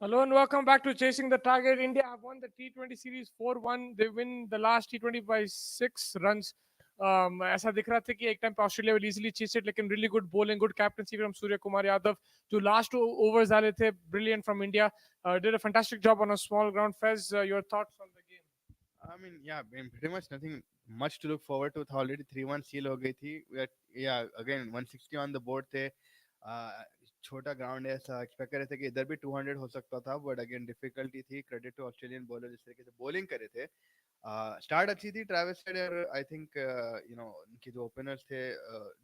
Hello and welcome back to Chasing the Target. India have won the T20 series 4-1. They win the last T20 by 6 runs. ऐसा दिख रहा था कि एक time पे Australia will easily chase it, लेकिन really good bowling, good captaincy from Surya Kumar Yadav. जो last overs डाले थे, brilliant from India. Did a fantastic job on a small ground. Fez, your thoughts on the game? Pretty much nothing much to look forward to. था already 3-1 seal हो गई थी. Yeah, again 160 on the board थे. छोटा ground है, ऐसा expect कर रहे थे कि इधर भी 200 हो सकता था, बट अगेन डिफिकल्टी थी. क्रेडिट टू ऑस्ट्रेलियन बॉलर जिस तरीके से बॉलिंग करे थे. स्टार्ट अच्छी थी ट्रेविस हेड और आई थिंक उनके जो ओपनर्स थे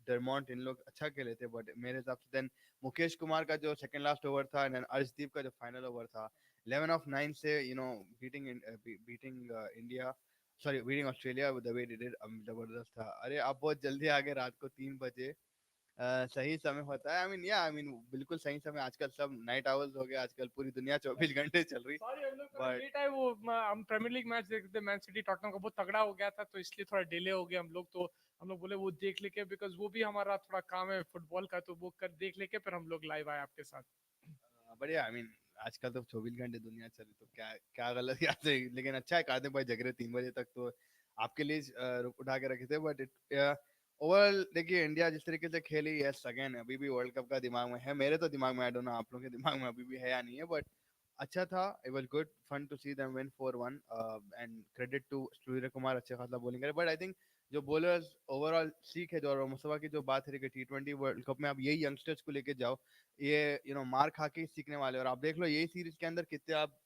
डरमॉन्ट, इन लोग अच्छा खेले थे, बट मेरे हिसाब से देन मुकेश कुमार का जो सेकंड लास्ट ओवर था एंड अर्शदीप का जो फाइनल ओवर था, 11 ऑफ 9 से beating India, sorry beating Australia the way did it, जबरदस्त था. अरे आप बहुत जल्दी आ गए रात को 3 बजे. सही समय होता है. बिल्कुल सही समय. आजकल सब नाइट आवर्स हो गए, आजकल पूरी दुनिया 24 घंटे चल रही. सॉरी, हम लोग थोड़ा बट लेट आए. वो हम प्रीमियर लीग मैच देख रहे थे, मैन सिटी टॉटनहम का बहुत तगड़ा हो गया था, तो इसलिए थोड़ा डिले हो गया हम लोग. तो हम लोग बोले वो देख लेके, बिकॉज वो भी हमारा थोड़ा काम है फुटबॉल का, तो वो कर देख लेके फिर हम लोग लाइव आए आपके साथ. बढ़िया. आजकल तो 24 घंटे दुनिया चल रही, तो क्या क्या गलत क्या सही. लेकिन अच्छा है, कार्तिक भाई जग रहे 3 बजे तक, तो आपके लिए उठा के रखे थे. बट ओवरऑल देखिए, इंडिया जिस तरीके से खेली, यस अगेन अभी भी वर्ल्ड कप का दिमाग में है. मेरे तो दिमाग में, आई डोंट नो आप लोगों के दिमाग में अभी भी है या नहीं है, बट अच्छा था. It was good fun to see them win 4-1 and credit to Surya Kumar, अच्छे खासा बॉलिंग करे. बट आई थिंक जो बॉलर्स ओवरऑल सीख है, जो मुस्तफा की जो बात है कि T20 वर्ल्ड कप में आप यही यंगस्टर्स को लेके जाओ, ये मार खा के ही सीखने वाले. और आप देख लो यही सीरीज के अंदर कितने आप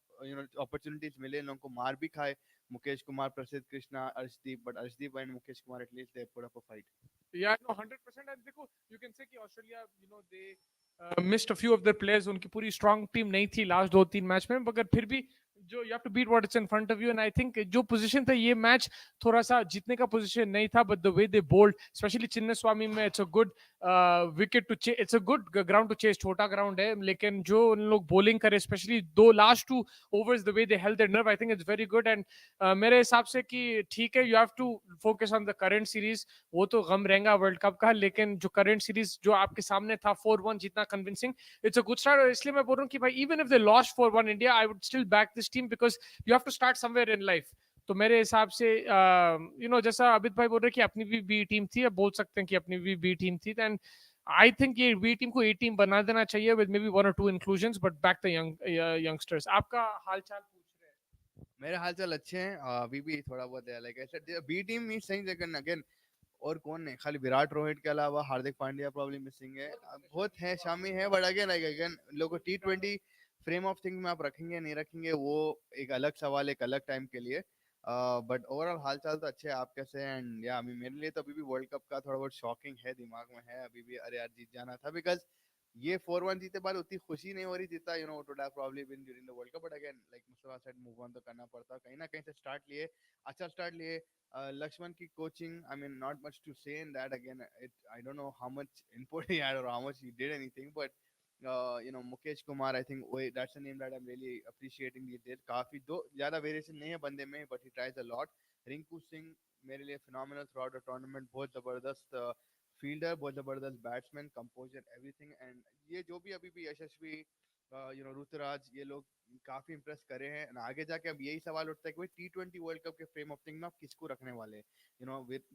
अपॉर्चुनिटीज मिले इन लोगों को, मार भी खाए. मुकेश कुमार, प्रसिद्ध Krishna, Arshdeep, but Arshdeep and Mukesh Kumar at least they put up a fight. या नो 100%. एंड देखो, यू कैन से कि Australia they missed a few of their players. उनकी पूरी स्ट्रांग टीम नहीं थी लास्ट 2-3 मैच में, मगर फिर भी जो you have to beat what it's in front of you. And I think जो पोजीशन था ये मैच थोड़ा सा जीतने का पोजीशन नहीं था, but the way they bowled, specially Chinnaswamy में, it's a good wicket to chase, it's a good ground to chase. छोटा ग्राउंड है, लेकिन जो उन लोग बॉलिंग करे, स्पेशली दो last two overs, the way they held their nerve, I think it's very good. And मेरे हिसाब से कि ठीक है, you have to focus on the current series. वो तो गम रहेगा वर्ल्ड कप का, लेकिन जो करंट सीरीज जो आपके सामने था 4-1 जितना convincing, it's a good start. इसलिए मैं बोल रहा हूँ कि भाई, even if they lost 4-1 India, I would still back this team, because you have to start somewhere in life. तो मेरे हिसाब से जैसा अमित भाई बोल रहे कि अपनी भी बी टीम थी, अब बोल सकते हैं कि अपनी भी बी टीम थी, एंड आई थिंक ये बी टीम को ए टीम बना देना चाहिए with may be 1 or 2 inclusion, but back the youngsters. आपका हाल चाल पूछ रहे हैं. मेरे हाल चाल अच्छे हैं. अभी भी थोड़ा बहुत है, like I said B team ही सही. लेकिन अगेन और कौन है, खाली विराट रोहित के अलावा हार्दिक पांड्या प्रॉब्लम मिसिंग है. बहुत है, शामी है, बट अगेन लाइक अगेन लोगों को T20 फ्रेम ऑफ थिंग में आप रखेंगे नहीं रखेंगे, वो एक अलग सवाल, एक अलग टाइम के लिए. बट ओवरऑल हाल चाल तो अच्छे हैं. आप कैसे हैं? एंड या मेरे लिए तो अभी भी वर्ल्ड कप का थोड़ा बहुत शॉकिंग है, दिमाग में है अभी भी. अरे यार जीत जाना था, बिकॉज ये 4-1 जीते बाद उतनी खुशी नहीं हो रही जितना to have probably been during the world cup. But again like Mustafa said, move on तो करना पड़ता. कहीं ना कहीं से स्टार्ट लिए, अच्छा स्टार्ट लिए. Lakshman ki coaching, not much to say in that. Again, I don't know how much input he had or how much he did anything, but Mukesh Kumar, I think that's a name that I'm really appreciating. He did काफी दो ज्यादा variation नहीं है बंदे में, but he tries a lot. Rinku Singh मेरे लिए phenomenal throughout the tournament. बहुत जबरदस्त फील्डर, बहुत जबरदस्त बैट्समैन, कंपोजर, एवरीथिंग. एंड ये जो भी अभी भी यशस्वी, ऋतुराज, ये लोग काफी इंप्रेस करे हैं. And आगे जाके अब यही सवाल उठता है कि भाई T20 वर्ल्ड कप के फ्रेम ऑफ थिंग में आप किसको रखने वाले हैं.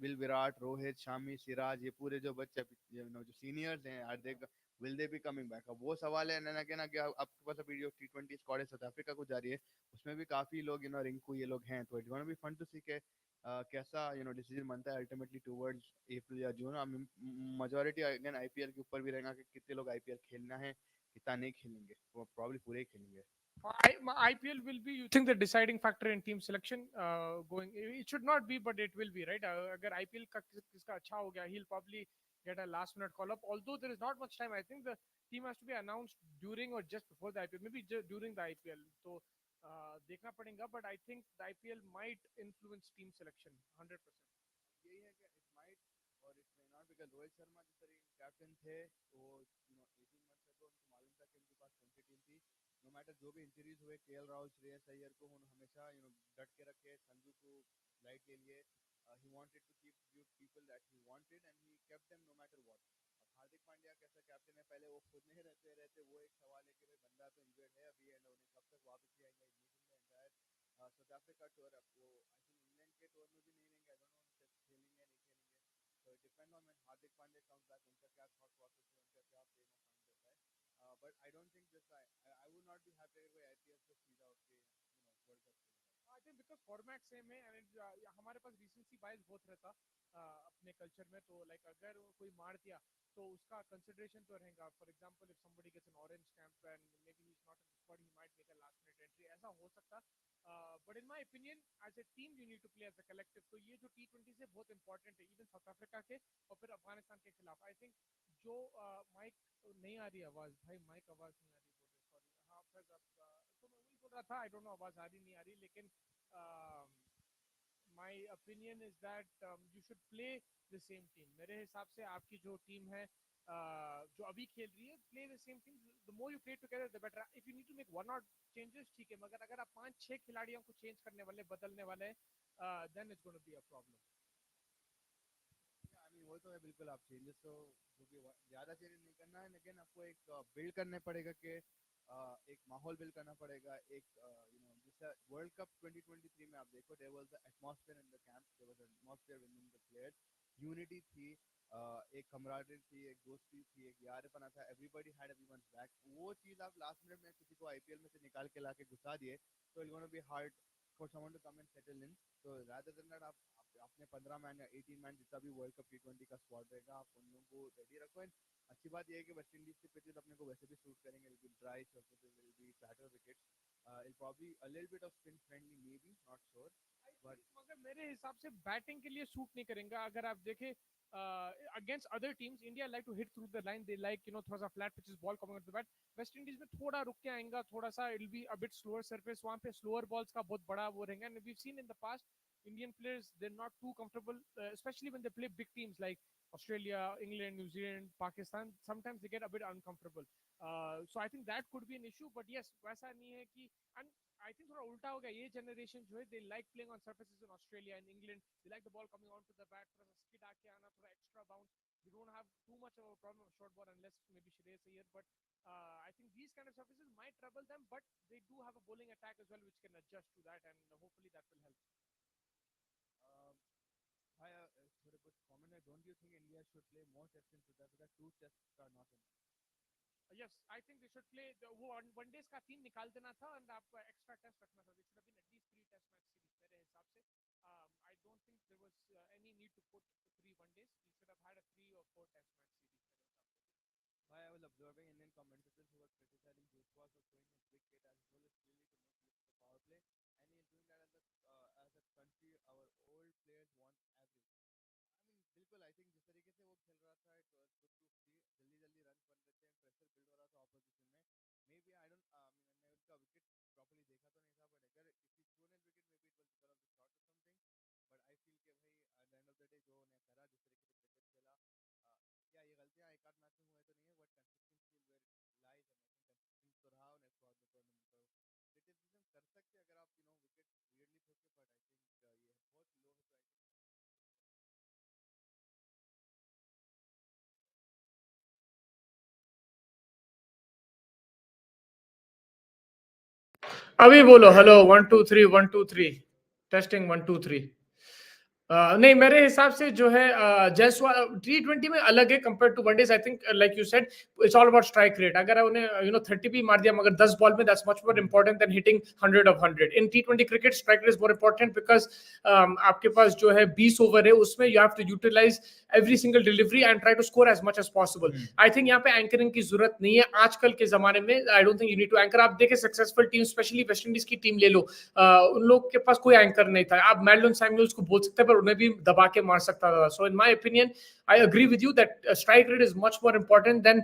विल विराट, रोहित, शामी, सिराज, ये पूरे जो बच्चे जो सीनियर्स हैं, are they, will they be coming back, अब वो सवाल है. ना कि आपके पास अभी जो T20 स्क्वाड है साउथ अफ्रीका को जा रही है, उसमें भी काफी लोग रिंकू ये लोग हैं. तो it's gonna be fun to see के कैसा डिसीजन बनता है अल्टीमेटली टुवर्ड्स अप्रैल या जून. मेजोरिटी अगेन आईपीएल के ऊपर भी रहेगा कि कितने लोग आईपीएल खेलना है, कितना नहीं खेलेंगे. वो प्रॉब्लम पूरे ही खेलेंगे. IPL will be, you think, the deciding factor in team selection going? It should not be, but it will be, right? अगर IPL का किसका अच्छा हो गया, he'll probably get a last minute call up. Although there is not much time, I think the team has to be announced during or just before the IPL, maybe during the IPL. तो देखना पड़ेगा, but I think the IPL might influence team selection 100%. यही है कि it might और it may not, because Rohit Sharma जिस तरह captain थे, वो 18 मंथ्स अगो उनको मालूम था कि उनके पास कौन सी टीम थी. नो मैटर जो भी इंजरीज हुए, केएल राहुल, श्रेयस अय्यर को हमेशा डट के रखे. संजू को लाइट ले लिए. He wanted to keep people that he wanted and he kept them no matter what. Hardik Pandya कैसा कैप्टन है, पहले वो खुद नहीं रहते रहते, वो एक सवाल है कि भाई बंदा तो इंजर्ड है अभी, एंड उन्हें कब तक वापस ही आएंगे इग्निशन में एंटायर साउथ अफ्रीका टूर। अब वो आई थिंक इंग्लैंड के टूर में भी नहीं रहेंगे, आई डोंट नो खेलेंगे नहीं खेलेंगे, तो depend on when Hardik Pandya comes back, उनका क्या थॉट प्रोसेस है, उनका क्या प्लेन ऑफ माइंड रहता है। But I don't think this, I would not be happy अगर कोई आईपीएल से सीधा उठ के वर्ल्ड कप खेलेगा। I think because format same है एंड हमारे पास रिसेंसी बायस बहुत रहता अपने कल्चर में, तो लाइक अगर कोई मार दिया तो उसका कंसिडरेशन तो रहेगा। For example if somebody gets an orange camp and maybe he is not in the squad, he might make a last minute entry, ऐसा हो सकता। But in my opinion as a team you need to play as a collective, तो ये जो टी20 से बहुत important है, even south Africa के और फिर अफगानिस्तान के खिलाफ। आई थिंक जो माइक नहीं आ रही आवाज, भाई माइक आवाज नहीं आ रही, बोल रहे सॉरी। हाँ फिर तो मैं वही बोल रहा था, आई डोंट नो आवाज आ रही नहीं आ रही, लेकिन my opinion is that you should play the same team. मेरे हिसाब से आपकी जो टीम है जो अभी खेल रही है, play the same team. The more you play together, the better. If you need to make one or changes, ठीक है, मगर अगर आप 5-6 खिलाड़ियों को चेंज करने वाले, बदलने वाले, then it's going to be a problem. I mean वो तो है बिल्कुल, आप चेंजेस तो क्योंकि ज़्यादा चेंजेस नहीं करना है, लेकिन आपको एक बिल्ड करने पड़ेगा कि एक माहौल बिल्ड करना पड़ेगा, एक जैसे वर्ल्ड कप 2023 में आप देखो, there was the atmosphere in the camp, there was atmosphere with the players, unity थी, एक कमराडरी थी, एक दोस्ती थी, एक यारपना था, एवरीबॉडी हैड एवरीवन्स बैक। वो चीज़ आप लास्ट मिनट में किसी को आईपीएल में से निकाल के लाके घुसा दिए तो it's gonna be hard for someone to come and settle in. तो रादर देन दैट आप अपने 15 मैन या 18 मैन जितना भी वर्ल्ड कप टी20 का स्क्वाड रहेगा, आप उन लोगों को रेडी रखो। एंड अच्छी बात यह है कि वेस्ट इंडीज के पिचेस अपने को वैसे भी सूट करेंगे, will be dry surfaces, will be flatter wickets, it probably a little bit off spin friendly, may be not sure, but मगर मेरे हिसाब से बैटिंग के लिए सूट नहीं करेंगे। अगर आप देखें against other teams, India like to hit through the line, they like थोड़ा सा flat pitches, ball coming to the bat. West Indies में थोड़ा रुक के आएगा, थोड़ा सा it will be a bit slower surface, वहां पे स्लोअर बॉल्स का बहुत बड़ा वो रहेगा। And we have seen in the past Indian players, they're not too comfortable, especially when they play big teams like Australia, England, New Zealand, Pakistan. Sometimes they get a bit uncomfortable. So I think that could be an issue. But yes, वैसा नहीं है कि, and I think थोड़ा उल्टा हो गया, ये generation जो है, they like playing on surfaces in Australia and England. They like the ball coming onto the bat, थोड़ा सा skid आके आना, थोड़ा extra bounce. We don't have too much of a problem with short ball unless maybe Shreyas Iyer. But I think these kind of surfaces might trouble them, but they do have a bowling attack as well, which can adjust to that, and hopefully that will help. Hi, for a good comment, don't you think India should play more tests in South Africa? 2 tests are not enough. Yes, I think they should play the one days का 3 निकाल देना था and आप extra test रखना था. They should have been at least 3 test match series मेरे हिसाब से. I don't think there was any need to put 3 one days. We should have had a 3 or 4 test match series मेरे हिसाब से. Why I was observing Indian commentators who were criticizing Joshua's for throwing his big hit as well as clearly to make use of the power play, and he is doing that as a country. Our old players want average. I mean, बिल्कुल, I think जिस तरीके से वो खेल रहा था, it was good to see. जल्दी जल्दी रन बन रहे थे, प्रेशर बिल्ड हो रहा था ऑपोजिशन में. Maybe I don't, I mean, मैं उसका विकेट प्रॉपर्ली देखा तो नहीं था, बट अगर if he thrown in wicket, maybe it was because of the shot और समथिंग. बट आई फील कि भाई at the end of the day जो उन्हें करा, जिस तरीके से क्रिकेट खेला, या ये गलतियां एक आध मैच में हुए तो नहीं है, but consistency where lies, and I think consistent तो रहा उन्हें थ्रू आउट द टूर्नामेंट. तो क्रिटिसिज्म कर सकते अगर आप विकेट वियरली फेंके, बट आई थिंक ये बहुत लो है, तो आई थिंक अभी बोलो हेलो 1 2 3 1 2 3 टेस्टिंग 1 2 3. नहीं, मेरे हिसाब से जो है जायसवाल टी20 में अलग है compare to one days. I think like you said it's all about strike rate. अगर उन्हें 30 भी मार दिया मगर 10 बॉल में, that's much more important than hitting 100 of 100 in टी20 cricket. Strike rate is more important because आपके पास जो है 20 ओवर है, उसमें you have to utilise every single delivery and try to score as much as possible. I think यहाँ पे anchoring की जरूरत नहीं है आजकल के जमाने में. I don't think you need to anchor. आप देखें successful team, specially West Indies की टीम ले लो, उन लोग के पास कोई एंकर नहीं था. आप मैडलन सैमुअल्स को बोल सकते हैं, पर उन्हें भी दबा के मार सकता था. So in my opinion I agree with you that strike rate is much more important than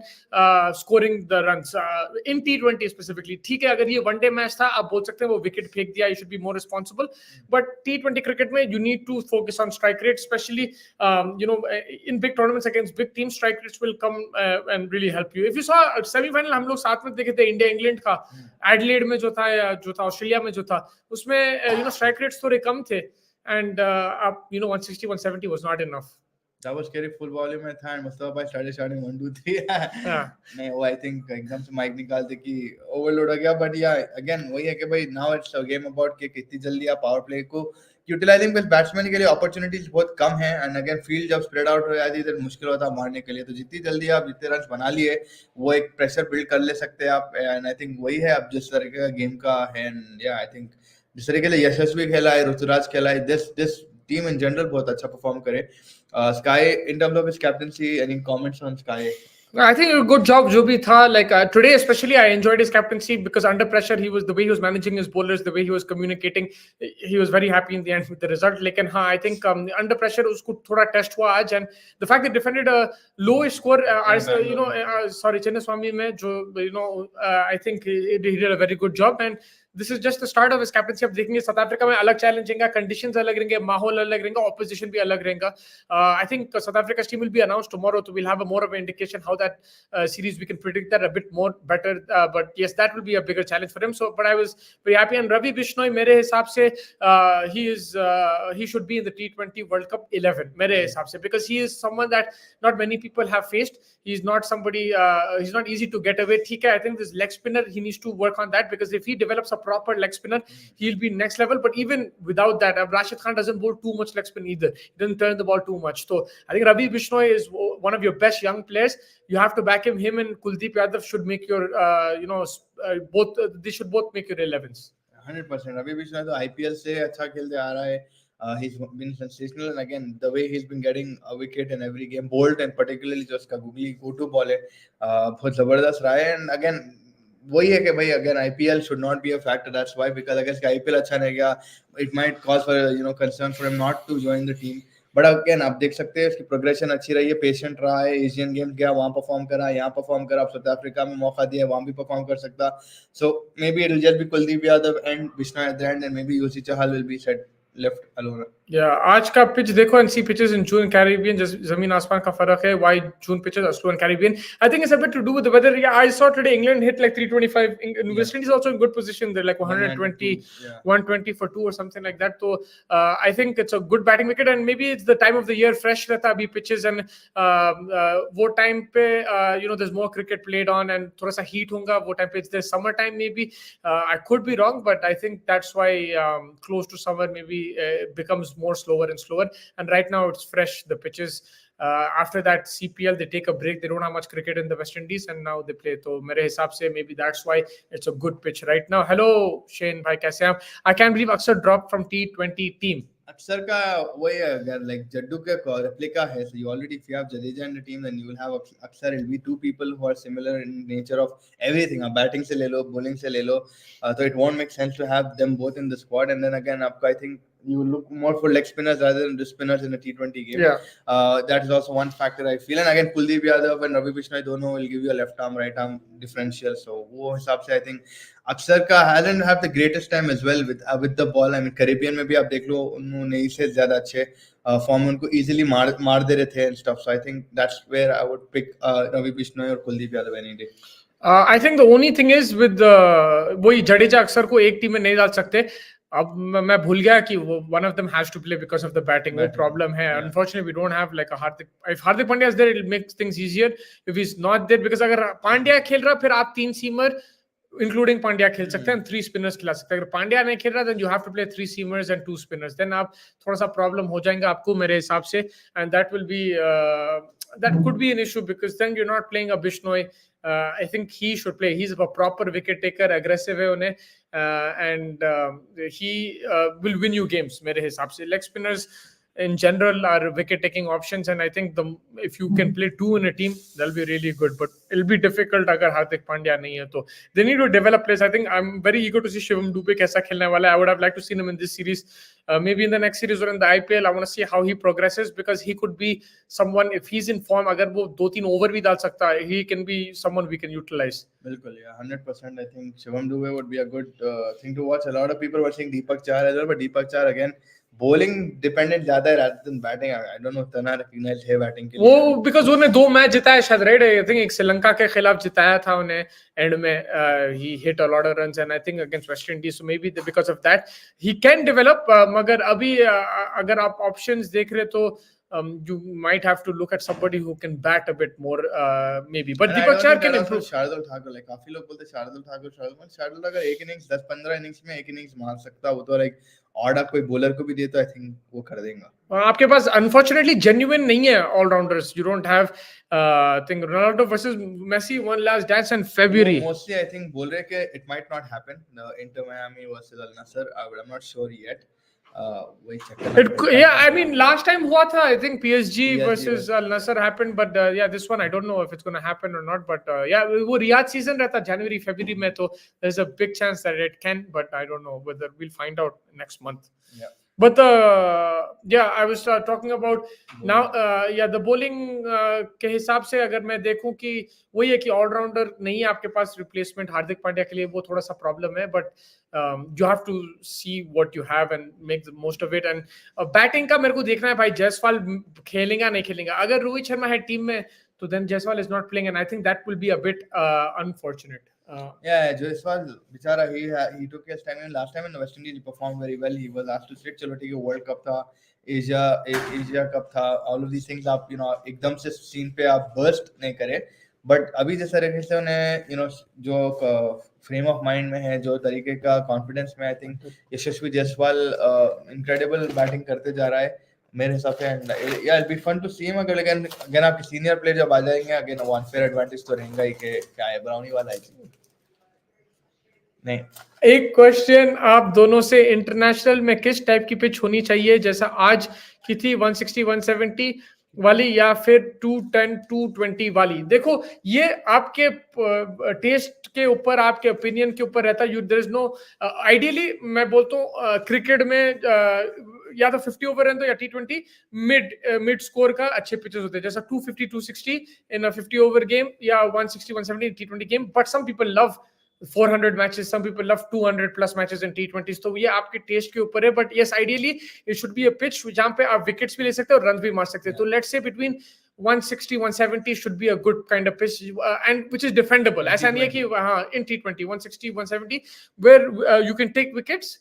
scoring the runs in T20 specifically. ठीक है, अगर ये वनडे मैच था, आप बोल सकते हैं वो विकेट फेंक दिया, you should be more responsible. But T20 cricket में you need to focus on strike rate, especially in big tournaments against big teams. Strike rates will come and really help you. If you saw semi-final, हम लोग साथ में देखे थे India England का, Adelaide में जो था ऑस्ट्रेलिया में जो था, उसमें स्ट्राइक रेट्स थोड़े कम थे. And 160 170 was not enough. That was scary full volume में था and Mustafa भाई started shouting 1 2 3 Yeah. नहीं वो I think एकदम से माइक निकालते कि overload हो गया but yeah again वही है कि भाई now it's a game about कि कितनी जल्दी आप power play को यूटिलाइजिंग बस बैट्समैन के लिए अपॉर्चुनिटीज बहुत कम है एंड अगेन फील्ड जब स्प्रेड आउट हो जाती है तो मुश्किल होता है मारने के लिए तो जितनी जल्दी आप जितने रन बना लिए वो एक प्रेशर बिल्ड कर ले सकते हैं आप एंड आई थिंक वही है अब जिस तरीके का गेम का है एंड या आई थिंक जिस तरीके से यशस्वी खेला है ऋतुराज खेला है दिस टीम इन जनरल बहुत अच्छा परफॉर्म करे Sky in terms of his captaincy any comments on Sky I think a good job, जो भी था. Like today, especially, I enjoyed his captaincy because under pressure, he was the way he was managing his bowlers, the way he was communicating. He was very happy in the end with the result. लेकिन हाँ, I think under pressure उसको थोड़ा test हुआ आज, and the fact that defended a low score, sorry, Chinnaswamy में जो I think he did a very good job and. This is just the start of his captaincy. अब देखेंगे south Africa में अलग चैलेंज रहेगा, conditions अलग रहेंगे, माहौल अलग रहेगा, ऑपोजिशन भी अलग रहेगा. I think South Africa's team will be announced tomorrow, so we'll have a more of an indication how that series we can predict that a bit more better. But yes, that will be a bigger challenge for him. So, but I was very happy. And Ravi Bishnoi, मेरे हिसाब से he should be in the T20 World Cup 11. मेरे हिसाब से because he is someone that not many people have faced. He's not somebody. He's not easy to get away. ठीक है, I think this leg spinner he needs to work on that because if he develops a proper leg spinner, he'll be next level. But even without that, Rashid Khan doesn't bowl too much leg spin either. He doesn't turn the ball too much. So I think Ravi Bishnoi is one of your best young players. You have to back him. Him and Kuldeep Yadav should make your, both. They should both make your 11s. 100%. Ravi Bishnoi तो IPL से अच्छा खेलते आ रहा है. He's been sensational and again the way he's been getting a wicket in every game, bold and particularly जो उसका googly go-to ball है बहुत जबरदस्त रहा है. And again वही है कि भाई अगर IPL should not be a factor. That's why because अगर इसका IPL अच्छा नहीं गया, it might cause for concern for him not to join the team. But again आप देख सकते हैं इसकी प्रोग्रेशन अच्छी रही है, पेशेंट रहा है, एशियन गेम्स गया वहां परफॉर्म करा, यहाँ परफॉर्म करा, साउथ अफ्रीका में मौका दिया वहां भी परफॉर्म कर सकता. So maybe it will just be Kuldeep Yadav and Bishnoi at the end and maybe Yuzi Chahal will be set left alone. आज का पिच देखो and see pitches in June Caribbean, जमीन आसमान का फर्क है. Why June pitches are slow in Caribbean? I think it's a bit to do with the weather. Yeah, I saw today England hit like 325. West Indies also in good position. They're like 120, 120 for 2 or something like that. So I think it's a good batting wicket and maybe it's the time of the year fresh रहता अभी pitches and वो time पे there's more cricket played on and थोड़ा सा heat होगा वो time पे. It's the summer time maybe. I could be wrong, but I think that's why close to summer maybe becomes more slower and slower, and right now it's fresh, the pitches. After that CPL they take a break, they don't have much cricket in the West Indies and now they play. So मेरे हिसाब से maybe that's why it's a good pitch right now. Hello Shane भाई, कैसे हैं आप? I can't believe Aksar dropped from T20 team. अक्सर का वही है अगर लाइक जड्डू के रेप्लिका है, so you already if you have Jadeja in the team then you will have अक्सर will be two people who are similar in nature of everything. आप batting से ले लो, bowling से ले लो, so it won't make sense to have them both in the squad. And then again आपका I think you will look more for leg spinners rather than wrist spinners in a T20 game. Yeah. That is also one factor I feel. And again Kuldeep Yadav and Ravi Bishnoi दोनों will give you a left arm right arm differential. So वो हिसाब से I think अक्सर का hasn't have the greatest time as well with the ball. I mean Caribbean में भी आप देख लो उन्होंने इससे ज्यादा अच्छे फॉर्म उनको easily मार दे रहे थे and stuff. So I think that's where I would pick Ravi Bishnoi or Kuldeep Yadav any day. I think the only thing is with वही जडेजा अक्सर को एक टीम में नहीं डाल सकते. अब मैं भूल गया कि one of them has to play because of the batting. वो problem है. Unfortunately, we don't have like a Hardik. If Hardik Pandya is there, it makes things easier. If he's not there, because अगर पांड्या खेल रहा फिर आप 3 seamer including Pandya खेल सकते हैं, 3 spinners खिला सकते हैं. अगर पांड्या नहीं खेल रहा then you have to play 3 seamers and 2 spinners. Then आप थोड़ा सा problem हो जाएगा आपको मेरे हिसाब से, and that will be that could be an issue because then you're not playing a Bishnoi. I think he should play. He's a proper wicket taker, aggressive है उन्हें, and he will win you games मेरे हिसाब से. Leg spinners in general are wicket taking options, and I think if you can play 2 in a team that'll be really good, but it'll be difficult अगर हार्दिक पांड्या नहीं है तो. They need to develop players. I think I'm very eager to see Shivam Dube कैसा खेलने वाला है. I would have liked to see him in this series, maybe in the next series or in the IPL. I want to see how he progresses because he could be someone, if he's in form, अगर वो 2-3 over भी डाल सकता है, he can be someone we can utilize. बिल्कुल, yeah, 100%. I think Shivam Dube would be a good thing to watch. A lot of people were saying Deepak Chahar as well, but Deepak Chahar again bowling dependent ज्यादा है rather than batting. I don't know तना recognized है batting के लिए. वो because उन्होंने 2 match जिताया शायद, right? I think एक श्रीलंका के खिलाफ जिताया था उन्हें एंड में. He hit a lot of runs and I think against West Indies, so maybe because of that he can develop. मगर अभी अगर आप options देख रहे तो you might have to look at somebody who can bat a bit more, maybe. But And I Deepak don't Chahar think can that also improve. Shardul Thakur, like काफी लोग बोलते हैं शार्दुल ठाकुर एक इनिंग्स 10-15 इनिंग्स में एक इनिंग्स मार सकता है वो, तो like ऑड आप कोई बॉलर को भी दे तो आई थिंक वो कर देगा. आपके पास अनफॉर्चुनेटली जेन्युइन नहीं है allrounders. You don't have think Ronaldo versus Messi one last dance in February. Mostly I think बोल रहे कि it might not happen Inter Miami versus Al Nassr, I am not sure yet. वही check करना पड़ेगा. Yeah, I mean, last time हुआ था, I think PSG PSG versus Al Nassr happened, but yeah, this one I don't know if it's going to happen or not. But yeah, वो Riyadh season रहता January, February में, तो there's a big chance that it can, but I don't know whether we'll find out next month. Yeah. But yeah, I was talking about now. Yeah, the bowling के हिसाब से अगर मैं देखूं कि वही है कि ऑलराउंडर नहीं है आपके पास रिप्लेसमेंट हार्दिक पांड्या के लिए, वो थोड़ा सा प्रॉब्लम है. But you have to see what you have and make the most of it. And batting का मेरे को देखना है भाई, जायसवाल खेलेगा नहीं खेलेगा. अगर रोहित शर्मा है टीम में तो then Jaiswal is not playing, and I think that will be a bit unfortunate. Yeah, Jaiswal बेचारा he took his time. And last time in the West Indies he performed very well. He was asked to sit. चलो ठीक है, World Cup था, Asia Cup था, all of these things आप एकदम से scene पे आप burst नहीं करे. बट अभी जैसा रखे से उन्हें जो फ्रेम ऑफ माइंड में है, जो तरीके का कॉन्फिडेंस में, I think Yashasvi Jaiswal incredible batting करते जा रहा है मेरे हिसाब से. And yeah it be fun to see him. अगर लेकिन अगेन आपके सीनियर प्लेयर जब आ जाएंगे अगेन वन फेयर एडवांटेज तो रहेगा ही कि क्या है ब्राउनी वाला है नहीं. एक क्वेश्चन आप दोनों से, इंटरनेशनल में किस टाइप की पिच होनी चाहिए, जैसा आज की थी 160 170 वाली या फिर 210 220 वाली? देखो ये आपके टेस्ट के ऊपर, आपके ओपिनियन के ऊपर रहता है. देयर इज नो आइडियली मैं बोलता हूँ क्रिकेट में या तो 50 ओवर रहते या T20 मिड स्कोर का अच्छे पिचेस होते हैं, जैसा 250 260 इन अ 50 ओवर गेम या 160 170 T20 game. But some people love 400 matches, some people love 200 plus matches in T20s. तो ये आपके टेस्ट के ऊपर है. But yes, ideally it should be a pitch जहाँ पे आप विकेट्स भी ले सकते हो और रन भी मार सकते हो. तो let's say between 160 170 should be a good kind of pitch, and which is defendable. ऐसा नहीं है कि हाँ in T20 160 170 where you can take wickets,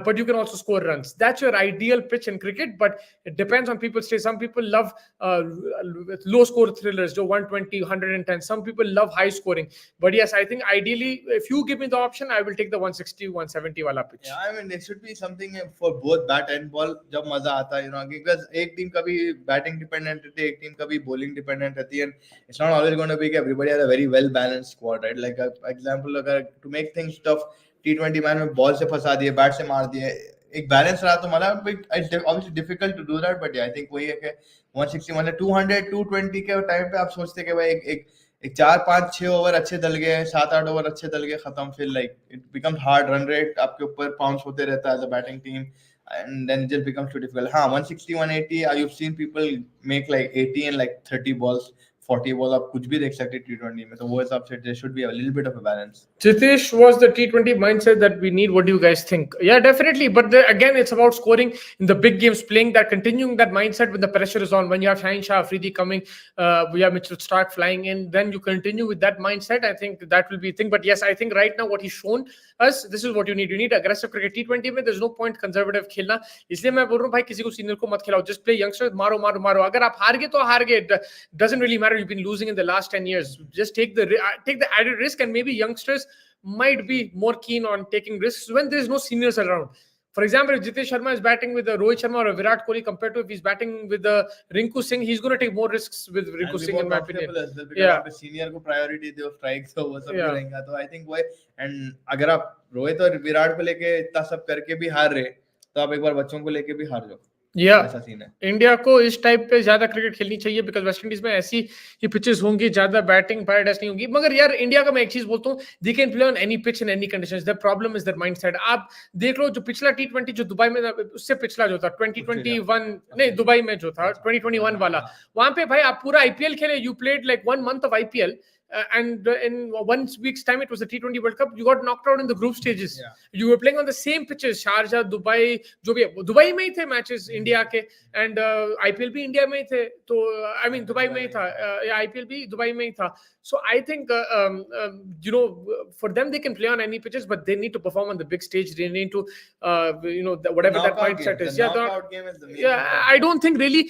but you can also score runs. That's your ideal pitch in cricket, but it depends on people's taste. Some people love low score thrillers, so 120, 110. Some people love high scoring. But yes, I think ideally, if you give me the option, I will take the 160, 170 wala pitch. Yeah, I mean, there should be something for both bat and ball. जब मजा आता है, because एक team कभी batting dependent रहती है, एक team कभी bowling dependent रहती है, and it's not always going to be everybody has a very well balanced squad, right? Like example, अगर to make things tough, T20 match में बॉल से फंसा दिए, बैट से मार दिए, एक बैलेंस रहा तो मतलब obviously difficult to do that, but yeah, I think वही है कि 160 मतलब 200 220 के टाइम पे आप सोचते कि भाई एक 4-5-6 ओवर अच्छे डल गए, 7-8 ओवर अच्छे डल गए, खत्म. फिर like it becomes hard, run rate आपके ऊपर बाउंस होते रहता है as a batting team, and then it just becomes too difficult. हाँ, 160 180 you've seen people make like 80 and like 30 balls 40 balls, आप कुछ भी देख सकते T20 में. तो वो हिसाब से there should be a little bit of a balance. Jitesh was the T20 mindset that we need. What do you guys think? Yeah, definitely. But again, it's about scoring in the big games, playing that, continuing that mindset when the pressure is on. When you have Shaheen Shah Afridi coming, we have Mitchell Stark flying in, then you continue with that mindset. I think that will be a thing. But yes, I think right now what he's shown us, this is what you need. You need aggressive cricket. T20 में there's no point conservative खेलना. इसलिए मैं बोल रहा हूँ भाई किसी को सीनियर को मत खिलाओ. Just play youngsters, मारो मारो मारो. अगर आप हार गए तो हार गए. Doesn't really matter. You've been losing in the last 10 years. Just take the added risk, and maybe youngsters might be more keen on taking risks when there's no seniors around. For example, if Jitesh Sharma is batting with a Rohit Sharma or a Virat Kohli compared to if he's batting with a Rinku Singh, he's going to take more risks with Rinku Singh in my opinion. Yeah, senior को priority दो, strikes तो वो सब रहेगा. तो I think वो, and अगर आप रोहित और विराट को लेके इतना सब करके भी हार रहे, तो आप एक बार बच्चों को लेके भी हार जाओ. इंडिया को इस टाइप पे ज्यादा क्रिकेट खेलनी चाहिए, बिकॉज वेस्ट इंडीज में ऐसी ही पिचेस होंगी, ज्यादा बैटिंग पैराडाइज नहीं होगी. मगर यार इंडिया का मैं एक चीज बोलता हूँ, they can play on any pitch in any conditions. The problem is there mindset. आप देख लो जो पिछला T20 जो दुबई में, उससे पिछला जो था 2021 नहीं दुबई में जो था 2021 वाला, वहां पे भाई आप पूरा IPL खेले. You played like 1 month of IPL. and in 1 week's time it was the T20 World Cup. You got knocked out in the group stages. Yeah. You were playing on the same pitches, Sharjah, Dubai, जो भी है, Dubai में ही थे matches India के, and IPL भी India में ही थे, तो I mean दुबई में ही था, IPL भी दुबई में ही था. So I think for them they can play on any pitches, but they need to perform on the big stage. They need to whatever that mindset is. Knockout game is the main Yeah, thing. I don't think really,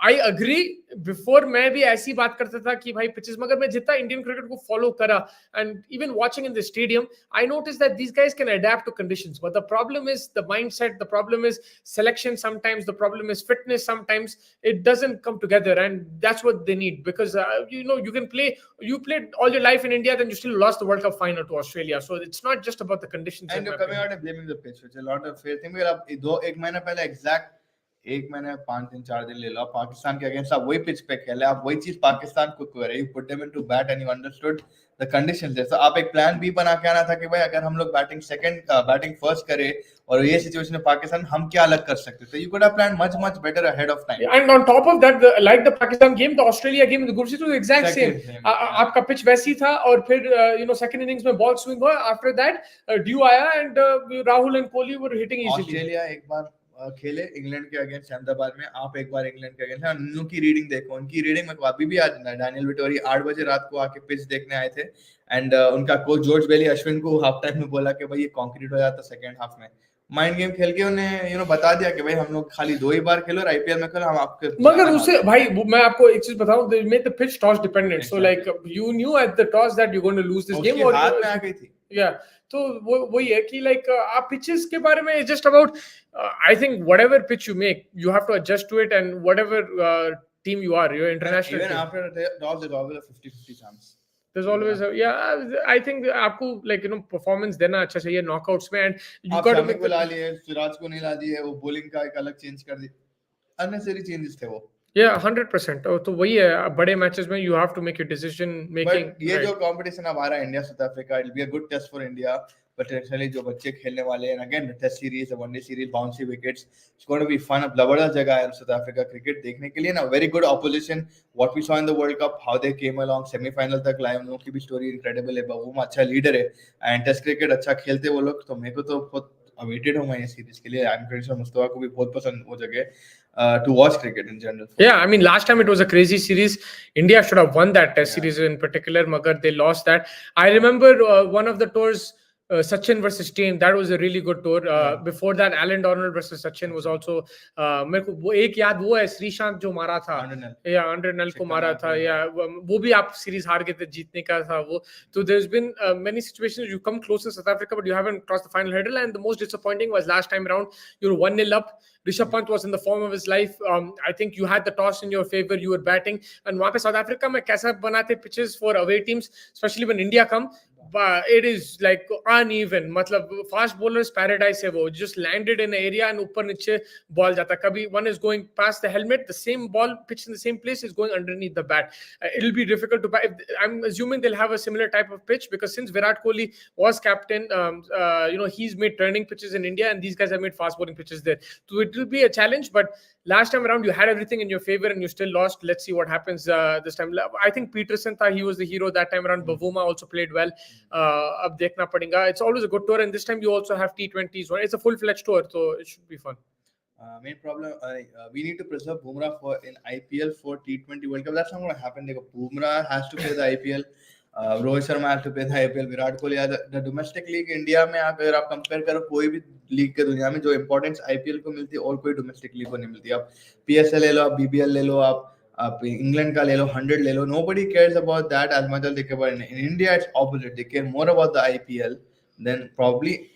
I agree. Before मैं भी ऐसी बात करता था कि भाई pitches, मगर मैं जितना Indian cricket को follow करा, and even watching in the stadium, I noticed that these guys can adapt to conditions. But the problem is the mindset. The problem is selection. Sometimes the problem is fitness. Sometimes it doesn't come together, and that's what they need. Because you can play. You played all your life in India, then you still lost the World Cup final to Australia. So it's not just about the conditions. And you're coming out and blaming the pitch, which is a lot of fair thing. आप एक महीना पहले exact 5 दिन 4 दिन ले लो, आप पाकिस्तान के against आप वही पिच पे खेले, आप वही चीज पाकिस्तान को करे, you put them into bat and you understood the conditions there. So आप एक प्लान बी बना के आना था कि भाई अगर हम लोग बैटिंग फर्स्ट करें और ये सिचुएशन में पाकिस्तान, हम क्या अलग कर सकते थे. You could have planned much better ahead of time. And on top of that, like the Pakistan game, the Australia game in the group stage was the exact same. आपका pitch वैसी था, और फिर second innings में ball swing हुआ. After that, Dew आया and Rahul and Kohli were hitting easily. Australia एक बार खेले इंग्लैंड के अगेंस्ट अहमदाबाद में, आप एक बार इंग्लैंड के अगेंस्ट, उनकी रीडिंग देखो, उनकी रीडिंग में अभी भी आज डैनियल विटोरी 8 बजे रात को आके पिच देखने आए थे, एंड उनका कोच जॉर्ज बेली अश्विन को हाफ टाइम में बोला कि भाई ये कंक्रीट हो जाता सेकंड हाफ में. माइंड गेम खेल के उन्हें बता दिया कि भाई हम लोग खाली 2 ही बार खेलो और आईपीएल में खेलो, हम आपके. मगर उससे भाई मैं आपको एक चीज बताऊं, they made the pitch toss dependent. So like you knew at the toss that you're going to lose this game, और हाथ में आ गई थी. Yeah, तो वही है कि like आप pitches के बारे में just about I think whatever pitch you make, you have to adjust to it, and whatever team you are, your international even team. after the toss there's always a 50-50 chance. There's always I think आपको like performance देना अच्छा चाहिए knockouts में, and you got to make ला लिए, सिराज को नहीं ला दिए, वो bowling का एक अलग चेंज कर दी, unnecessary changes थे वो. Yeah, 100%. तो वही है, बड़े मैचेस में you have to make your decision making. But ये जो competition अब आ रहा है India south Africa, it'll be a good test for India. Potentially जो बच्चे खेलने वाले हैं, again the test series, the one day series, bouncy wickets, it's going to be fun. अब जबरदस्त जगह है साउथ अफ्रीका क्रिकेट देखने के लिए ना, very good opposition. What we saw in the World Cup, how they came along, semi-final तक लाए, उन लोगों की भी story incredible है, वो अच्छा leader है, and test cricket अच्छा खेलते वो लोग, तो मेरे को तो बहुत awaited हूँ मैं ये सीरीज के लिए. I'm pretty sure मुस्तफा को भी बहुत पसंद वो जगह to watch cricket in general. Yeah, I mean last time it was a crazy series. India should have won that test series in particular, magar they lost that. I remember one of the tours, Sachin versus Stein, that was a really good tour. Before that, Alan Donald versus Sachin was also मेरे को वो एक याद वो है, श्रीशांत जो मारा था, या 100 नल को मारा था, या वो भी आप सीरीज हार गए थे, जीतने का था वो. So there's been many situations you come close to South Africa but you haven't crossed the final hurdle, and the most disappointing was last time around. You were 1-0 up. Rishabh Pant was in the form of his life. I think you had the toss in your favor. You were batting, and वहाँ पे South Africa में कैसा बनाते pitches for away teams, especially when India come. But it is like uneven. मतलब fast bowlers paradise है वो. Just landed in an area and ऊपर नीचे ball जाता. कभी one is going past the helmet, the same ball pitched in the same place is going underneath the bat. It'll be difficult to bat. I'm assuming they'll have a similar type of pitch, because since Virat Kohli was captain, he's made turning pitches in India, and these guys have made fast bowling pitches there. So it will be a challenge, but last time around you had everything in your favor and you still lost. Let's see what happens this time. I think Peterson he was the hero that time around. Bavuma also played well. अब देखना पड़ेगा. It's always a good tour, and this time you also have T20s. It's a full-fledged tour, so it should be fun. Main problem, we need to preserve Bumrah for in IPL for T20 World Cup. That's not going to happen. Bumrah has to play the IPL. Rohit Sharma has to play the IPL. Virat Kohli, the domestic league India में अगर आप compare करो कोई भी league के दुनिया में जो इंपॉर्टेंस आईपीएल को मिलती है और कोई डोमेस्टिक लीग को नहीं मिलती. आप पीएसएल ले लो, आप बीबीएल ले लो, आप इंग्लैंड का ले लो, 100 ले लो, nobody cares about that as much as they care about in India. It's opposite. They care more about the IPL than probably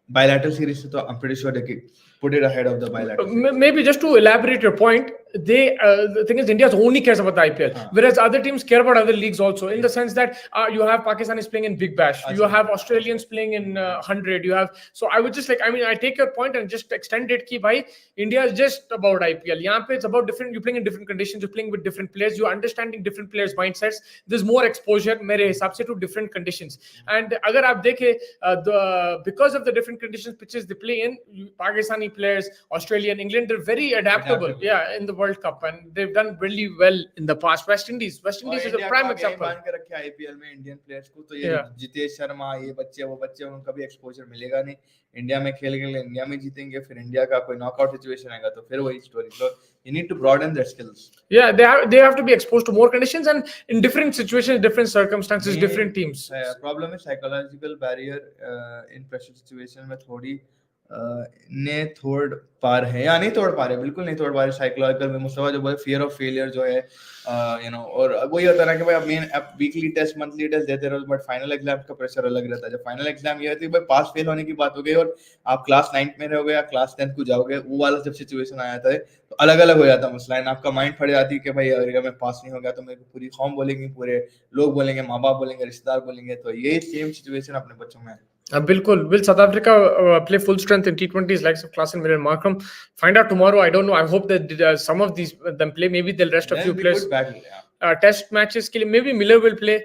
bilateral series. So I'm pretty sure they could put it ahead of the bilateral series. Maybe just to elaborate your point, the thing is India only cares about the IPL, whereas other teams care about other leagues also, in the sense that you have Pakistanis playing in Big Bash, you have Australians playing in 100, you have, so I would just I take your point and just extend it ki bhai, India is just about IPL. Yahan pe it's about different, you're playing in different conditions, you're playing with different players, you're understanding different players' mindsets, there's more exposure mere hisab se to different conditions. And agar aap dekhe because of the different conditions pitches they play in, Pakistani Pakistani players, Australia and England, they're very adaptable. Yeah, in the World Cup, and they've done really well in the past. West Indies is a India को prime आगे ही example. मान के रखे IPL में Indian players को, तो ये Yeah. Jitesh Sharma, ये बच्चे वो बच्चे, उनको कभी एक्सपोजर मिलेगा नहीं। इंडिया में खेल के लिए इंडिया में जीतेंगे, फिर इंडिया का कोई नॉकआउट सिचुएशन आएगा तो फिर वही story. So you need to broaden their skills. Yeah, they have to be exposed to more conditions and in different situations, different circumstances, different teams. Problem है psychological barrier in pressure situation में थोड़ी ने तोड़ पा रहे हैं या नहीं तोड़ पा रहे, बिल्कुल नहीं तोड़ पा रहे साइकोलॉजिकल में। मुस्तफा जो बोले फियर ऑफ फेलियर जो है, यू नो, और वही होता है कि भाई आप मेन वीकली टेस्ट मंथली टेस्ट देते रहो, बट फाइनल एग्जाम का प्रेशर अलग रहता है। जब फाइनल एग्जाम ये होती है भाई पास फेल होने की बात हो गई और आप क्लास 9th में रहोगे या क्लास 10th को जाओगे, वो वाला जब सिचुएशन आ जाता है तो अलग अलग हो जाता है मसला। एंड आपका माइंड फट जाती है कि भाई अगर मैं पास नहीं हो गया तो मेरे को पूरी कौम बोलेंगे, पूरे लोग बोलेंगे, माँ बाप बोलेंगे, रिश्तेदार बोलेंगे। तो यही सेम सिचुएशन अपने बच्चों में है। Bilkul. Will South Africa play full strength in T20s likes of Klassen, Miller and Markram? Find out tomorrow. I don't know. I hope that some of these them play. Maybe they'll rest a few players. Good battle, yeah. Test matches के लिए maybe Miller will play.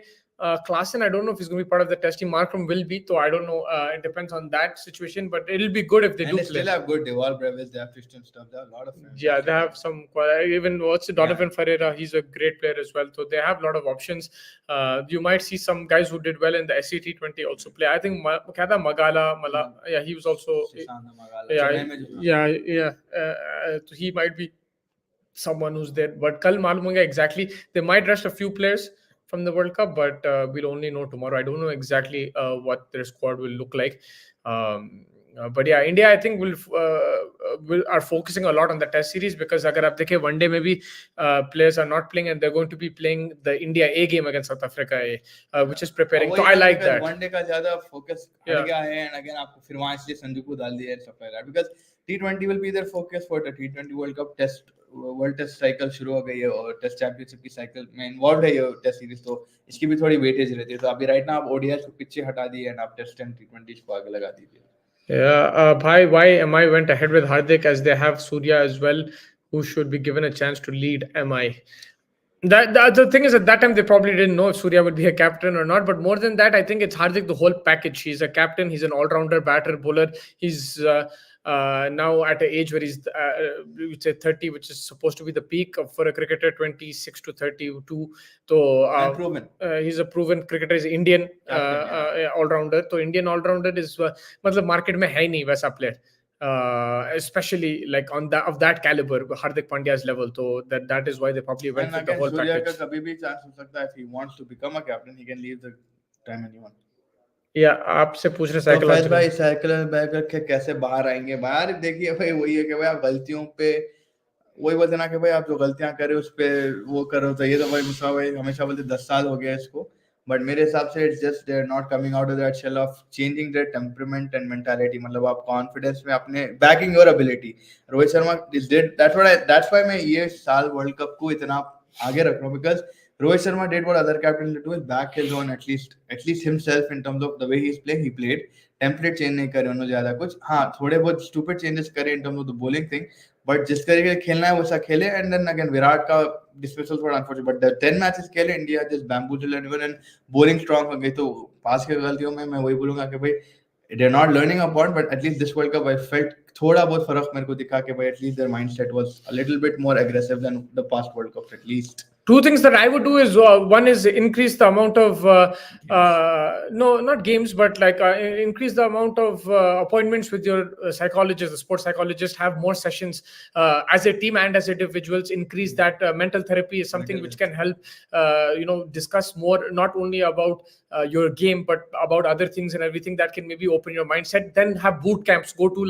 Klassen, I don't know if he's going to be part of the test team. Markram will be, so I don't know. It depends on that situation, but it'll be good if they do play. Still have good Deval Brevis, they have Christian stuff. There are a lot of friends. Yeah, they have some. Even what's Donovan Ferreira? He's a great player as well. So they have a lot of options. You might see some guys who did well in the SCT20 also play. I think Magala, yeah, he was also. So he might be someone who's there. But kal malum hoga exactly. They might rest a few players from the World Cup, but we'll only know tomorrow. I don't know exactly what their squad will look like. But yeah, India I think are focusing a lot on the Test series because agar aap dekhe one day maybe players are not playing and they're going to be playing the India A game against South Africa A, which is preparing. So I like that. One day का ज़्यादा focus हट गया है, and again आपको फिर वहाँ इसलिए संजू को डाल दिया है stuff like that because T20 will be their focus for the T20 World Cup Test world test cycle शुरू हो गई है और टेस्ट चैंपियनशिप की साइकिल में इन्वॉल्व है ये टेस्ट सीरीज, तो इसकी भी थोड़ी वेटेज रहती है। तो अभी राइट नाउ आप ओडीआई को पीछे हटा दिए एंड आप टेस्ट एंड टी20 को आगे लगा दीजिए। Yeah, bhai, why MI went ahead with Hardik as they have Surya as well, who should be given a chance to lead MI. The thing is, at that time, they probably didn't know if Surya would be a captain or not. But more than that, I think it's Hardik, the whole package. He's a captain. He's an all-rounder, batter, bowler. He's now at an age where he's, we'd say 30, which is supposed to be the peak for a cricketer, 26 to 32. So he's a proven cricketer. He's Indian all-rounder. So Indian all-rounder is, मतलब market में है ही नहीं वैसा player. Especially like on that of that caliber, Hardik Pandya's level. So that is why they probably went with the whole Surya package. का कभी भी chance हो सकता है, if he wants to become a captain, he can leave the time anyone. Yeah, आपसे पूछ रहे psychological भाई साइकिल बैग के कैसे बाहर आएंगे? बाहर देखिए भाई वही है कि भाई आप गलतियों पे वही बोलते ना कि भाई आप जो गलतियां करे उस पे वो करो, तो ये तो भाई मुसा भाई हमेशा बोलते 10 साल हो गया इसको, बट मेरे हिसाब से it's just they are not coming out of that shell of changing their temperament and mentality. मतलब आप कॉन्फिडेंस में अपने backing your ability. Rohit Sharma that's why मैं ये साल वर्ल्ड कप को इतना आगे रख रहा हूं, because Rohit Sharma did what other captains do, is back his own at least himself in terms of the way he's playing. He played template change नहीं करे उन्होंने ज्यादा कुछ, हाँ थोड़े बहुत stupid changes करे in terms of the bowling thing, but जिस तरीके से खेलना है वैसा खेले। And then again विराट का dismissal थोड़ा unfortunate, but the 10 matches खेले India just bamboozled everyone and bowling strong हो गई। तो पास के गलतियों में मैं वही बोलूंगा कि भाई they're not learning a point, but at least this World Cup I felt थोड़ा बहुत फर्क मेरे को दिखा कि भाई at least their mindset was a little bit more aggressive than the past World Cup at least. Two things that I would do is one is increase the amount of no, not games, but like increase the amount of appointments with your psychologist, the sports psychologist. Have more sessions as a team and as individuals. Increase that mental therapy is something which can help discuss more, not only about your game but about other things and everything that can maybe open your mindset. Then have boot camps. Go to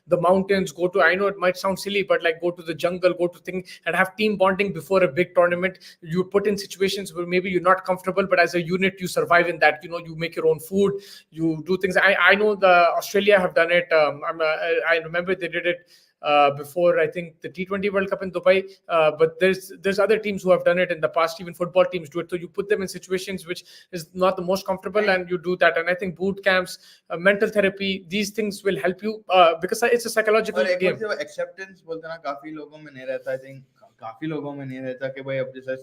the mountains. Go to, I know it might sound silly, but like go to the jungle. Go to things and have team bonding before a big tournament. You put in situations where maybe you're not comfortable, but as a unit you survive in that. You make your own food, you do things. I know the Australia have done it. I remember they did it before, I think, the T20 World Cup in Dubai, but there's other teams who have done it in the past. Even football teams do it. So you put them in situations which is not the most comfortable and you do that. And I think boot camps, mental therapy, these things will help you because it's a psychological game. Acceptance बोलते ना काफी लोगों में नहीं रहता। I think काफी लोगों में नहीं रहता कि भाई अब जैसे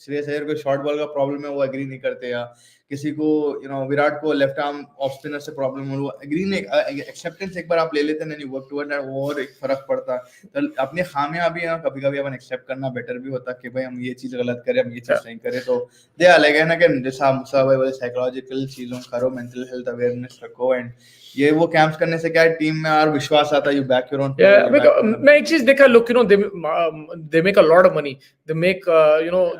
श्रेयस अय्यर को शॉर्ट बॉल का प्रॉब्लम है वो एग्री नहीं करते, या किसी को विराट को लेफ्ट आर्म ऑफ स्पिनर से प्रॉब्लम है वो एग्री नहीं, एक्सेप्टेंस एक बार आप ले लेते हैं, वर्क टुवर्ड दैट, वो और एक फर्क पड़ता है। तो अपनी खामियां भी है, कभी कभी अपन एक्सेप्ट करना बेटर भी होता कि भाई हम ये चीज गलत करें, हम ये चीज सही करें। तो दे आर लाइक ना कि जैसा मुसा भाई बोले साइकोलॉजिकल चीजों करो, मेंटल हेल्थ अवेयरनेस रखो, एंड ये वो कैंप्स करने से क्या है टीम में और विश्वास आता है, you back your own Yeah, मैं एक चीज देखा, look, they make a lot of money. They make,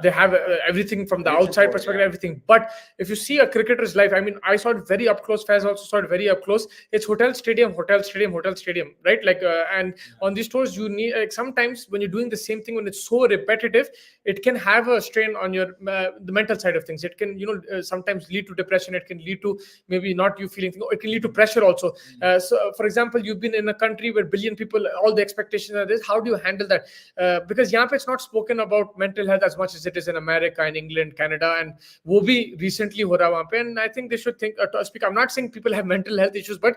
they have everything from the outside perspective, everything. But if you see a cricketer's life, I mean, I saw it very up close. Faz also saw it very up close. It's hotel, stadium, hotel, stadium, hotel, stadium, right? Like, and on these tours, you need, like, sometimes when you're doing the same thing, when it's so repetitive, it can have a strain on your the mental side of things. It can, sometimes lead to depression. It can lead to maybe not you feeling. It can lead to pressure also. So, for example, you've been in a country where billion people, all the expectations are this. How do you handle that? Because यहाँ पे it's not spoken about mental health as much as it is in America, in England, Canada, and वो भी recently हो रहा वहाँ पे. And I think they should think to speak. I'm not saying people have mental health issues, but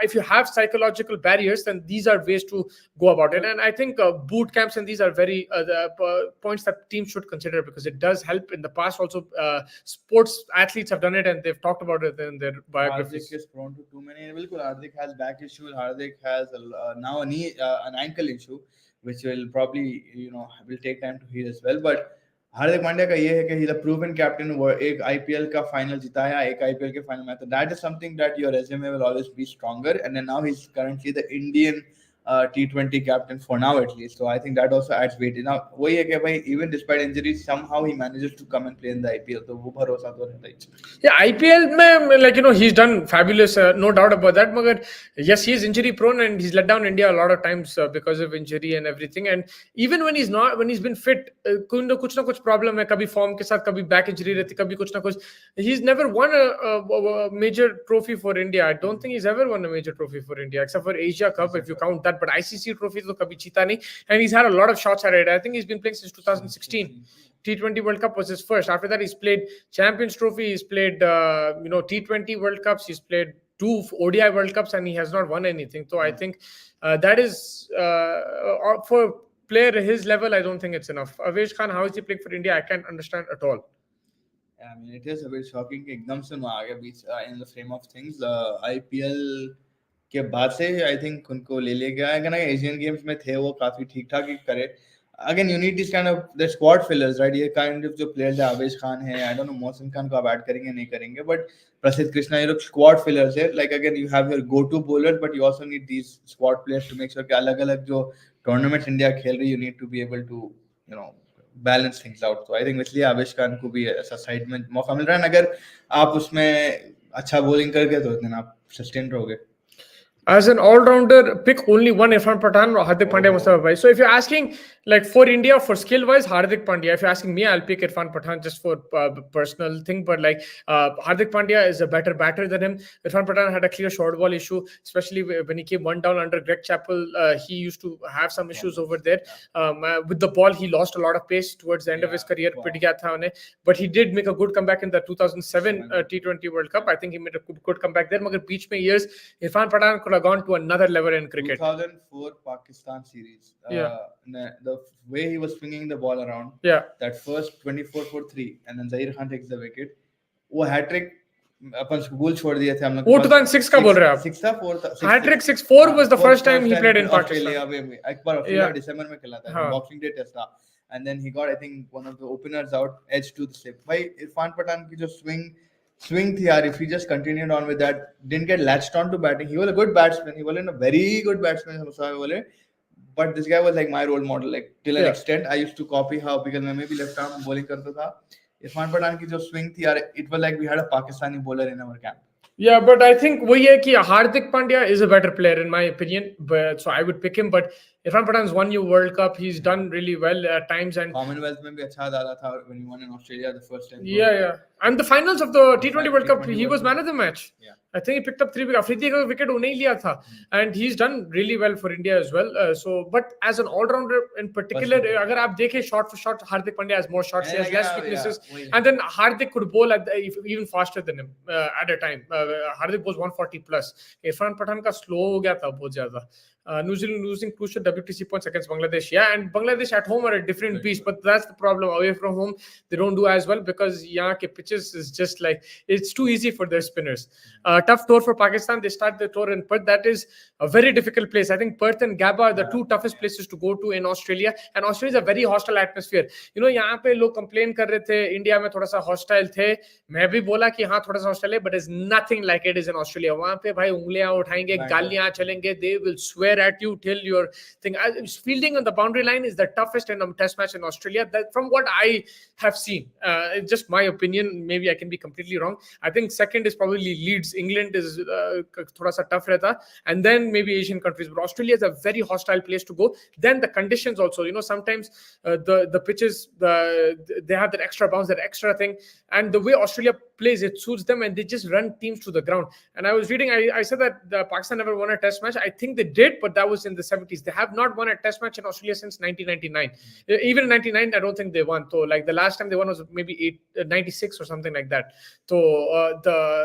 if you have psychological barriers, then these are ways to go about it. And I think boot camps and these are very the points that teams should consider, because it does help. In the past also, sports athletes have done it and they've talked about it in their biographies. Hardik is prone to too many. Bilkul, Hardik has back issues. Hardik has now an ankle issue, which will probably will take time to heal as well. But Hardik Pandya का ये है कि he's a proven captain, वो एक IPL का final जिताया, एक IPL के फाइनल में, तो that is something that your resume will always be stronger. And then now he's currently the Indian T20 captain for now at least, so I think that also adds weight. Now वही है कि भाई even despite injuries somehow he manages to come and play in the IPL, तो वो भरोसा तो रहता ही। Yeah, IPL में, like, he's done fabulous, no doubt about that. But yes, he's injury prone and he's let down India a lot of times because of injury and everything. And even when he's been fit, कुछ ना कुछ problem है, कभी form के साथ, कभी back injury रहती, कभी कुछ ना कुछ. He's never won a major trophy for India. I don't think he's ever won a major trophy for India, except for Asia Cup, if you count that. But ICC trophy तो कभी जीता नहीं. And he's had a lot of shots at it. I think he's been playing since 2016. T20 World Cup was his first. After that, he's played Champions Trophy. He's played, T20 World Cups. He's played 2 ODI World Cups, and he has not won anything. So I think that is for a player his level. I don't think it's enough. Avesh Khan, how is he playing for India? I can't understand at all. I mean, it is a bit shocking कि एकदम से आ गया बीच in the frame of things. IPL के बाद से I think उनको ले लिया गया है, ना एशियन गेम्स में थे वो काफी ठीक ठाक ही करे. Again, you need these kind of the squad fillers, right? ये kind of जो players है, आवेश खान है, I don't know Mohsin Khan को आप ऐड करेंगे नहीं करेंगे, but प्रसिद्ध कृष्णा, ये लोग squad fillers है. Like again, you have your go-to bowlers, but you also need these squad players to make sure कि अलग-अलग जो tournaments India खेल रही, you need to be able to, balance things out. So I think इसलिए आवेश खान को भी ऐसा साइड में मौका मिल रहा है. अगर आप उसमें अच्छा bowling करके तो इतना आप sustain रहोगे. As an all-rounder, pick only one: Irfan Pathan or Hardik Pandya, Mustafa Bhai. So if you're asking, like, for India, for skill-wise, Hardik Pandya. If you're asking me, I'll pick Irfan Pathan just for personal thing. But like, Hardik Pandya is a better batter than him. Irfan Pathan had a clear short ball issue, especially when he came one down under Greg Chappell. He used to have some issues over there. With the ball, he lost a lot of pace towards the end of his career. But he did make a good comeback in the 2007 T20 World Cup. I think he made a good comeback there. Magar beach mein years, Irfan Pathan could have gone to another level in cricket. 2004 Pakistan series. The way he was swinging the ball around. That first 24 for 3, and then Zaheer Khan takes the wicket. वो hat trick अपन school छोड़ दिए थे हम लोग. वो 2006 का बोल रहे हैं आप? 6 था 4 था. Hat trick 6-4 was the first time he played in Pakistan. एक बार ऑस्ट्रेलिया दिसंबर में खेला था, बॉक्सिंग डे टेस्ट था, and then he got, I think, one of the openers out, edge to the slip. भाई इरफान पठान की जो swing थी यार, if he just continued on with that, didn't get latched on to batting. He was a good batsman. He wasn't a very good batsman, but this guy was like my role model, like till an extent. I used to copy how, because मैं भी left arm bowling करता था. इरफान पठान की जो swing थी यार, it was like we had a Pakistani bowler in our camp. Yeah, but I think वही है कि Hardik Pandya is a better player in my opinion, but so I would pick him. But Irfan Pathan's won you World Cup. He's done really well at times, and Commonwealth में भी अच्छा डाला था when he won in Australia the first time. Yeah. And the finals of the T20 World Cup, he was man of the match. Yeah. I think he picked up 3 wickets. Afridi का wicket उन्हें ही लिया था, and he's done really well for India as well. But as an all-rounder in particular, अगर आप देखें shot for shot, Hardik Pandya has more shots, he has less weaknesses, and then Hardik could bowl even faster than him at a time. Hardik was 140 plus. Irfan Pathan का slow हो गया था बहुत ज़्यादा. New Zealand losing crucial WTC points against Bangladesh. Yeah, and Bangladesh at home are a different beast, but that's the problem. Away from home, they don't do as well because यहाँ के pitches is just like it's too easy for their spinners. Tough tour for Pakistan. They start the tour in Perth. That is a very difficult place. I think Perth and Gabba are the two toughest places to go to in Australia. And Australia is a very hostile atmosphere. You know, यहाँ पे लोग complain कर रहे थे India में थोड़ा सा hostile थे. मैं भी बोला कि हाँ थोड़ा सा hostile है, but it's nothing like it is in Australia. वहाँ पे भाई उंगलियां उठाएंगे, गालियां चलेंगे. They will swear at you till your thing. Fielding on the boundary line is the toughest in a test match in Australia. That from what I have seen, it's just my opinion. Maybe I can be completely wrong. I think second is probably Leeds. England is thoda sa tough rehta, and then maybe Asian countries. But Australia is a very hostile place to go. Then the conditions also. You know, sometimes the pitches, they have that extra bounce, that extra thing, and the way Australia plays, it suits them, and they just run teams to the ground. And I was reading, I said that Pakistan never won a test match. I think they did, but that was in the 70s. They have not won a test match in Australia since 1999. Even in 99, I don't think they won. So like the last time they won was maybe 96 or something like that. So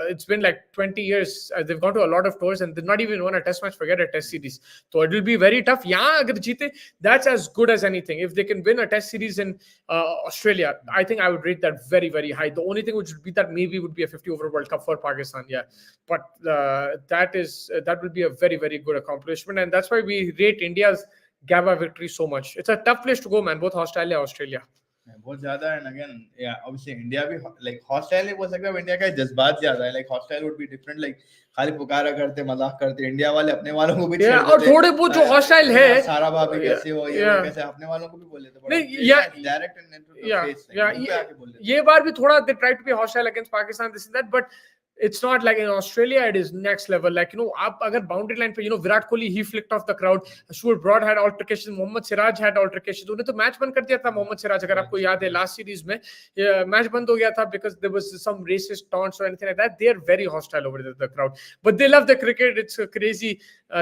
it's been like 20 years. They've gone to a lot of tours and they've not even won a test match, forget a test series. So it will be very tough. Yeah, agar jeete, that's as good as anything. If they can win a test series in Australia, I think I would rate that very, very high. The only thing which would be that maybe would be a 50 over World Cup for Pakistan. Yeah, but that will be a very, very good accomplishment, and that's why we rate India's Gabba victory so much. It's a tough place to go, man. Both Australia, Australia. बहुत ज्यादा and again yeah obviously India भी like hostile नहीं बोल सकता India का जज्बात ज्यादा है like hostile would be different like खाली पुकारा करते मजाक करते इंडिया वाले अपने वालों को भी yeah, और थोड़े बहुत जो hostile है सारा भाभी कैसे हो ये वो कैसे अपने वालों को भी बोल देते नहीं direct and into the face ये बार भी थोड़ा they tried to be hostile against Pakistan this and that but it's not like in Australia it is next level like you know आप अगर boundary line पे you know Virat Kohli he flicked off the crowd Stuart Broad had altercations Mohammad Siraj had altercations उन्हें तो match बंद कर दिया था Mohammad Siraj अगर आपको याद है last series में मैच बंद हो गया था because there was some racist taunts or anything like that they are very hostile over the crowd but they love the cricket it's a crazy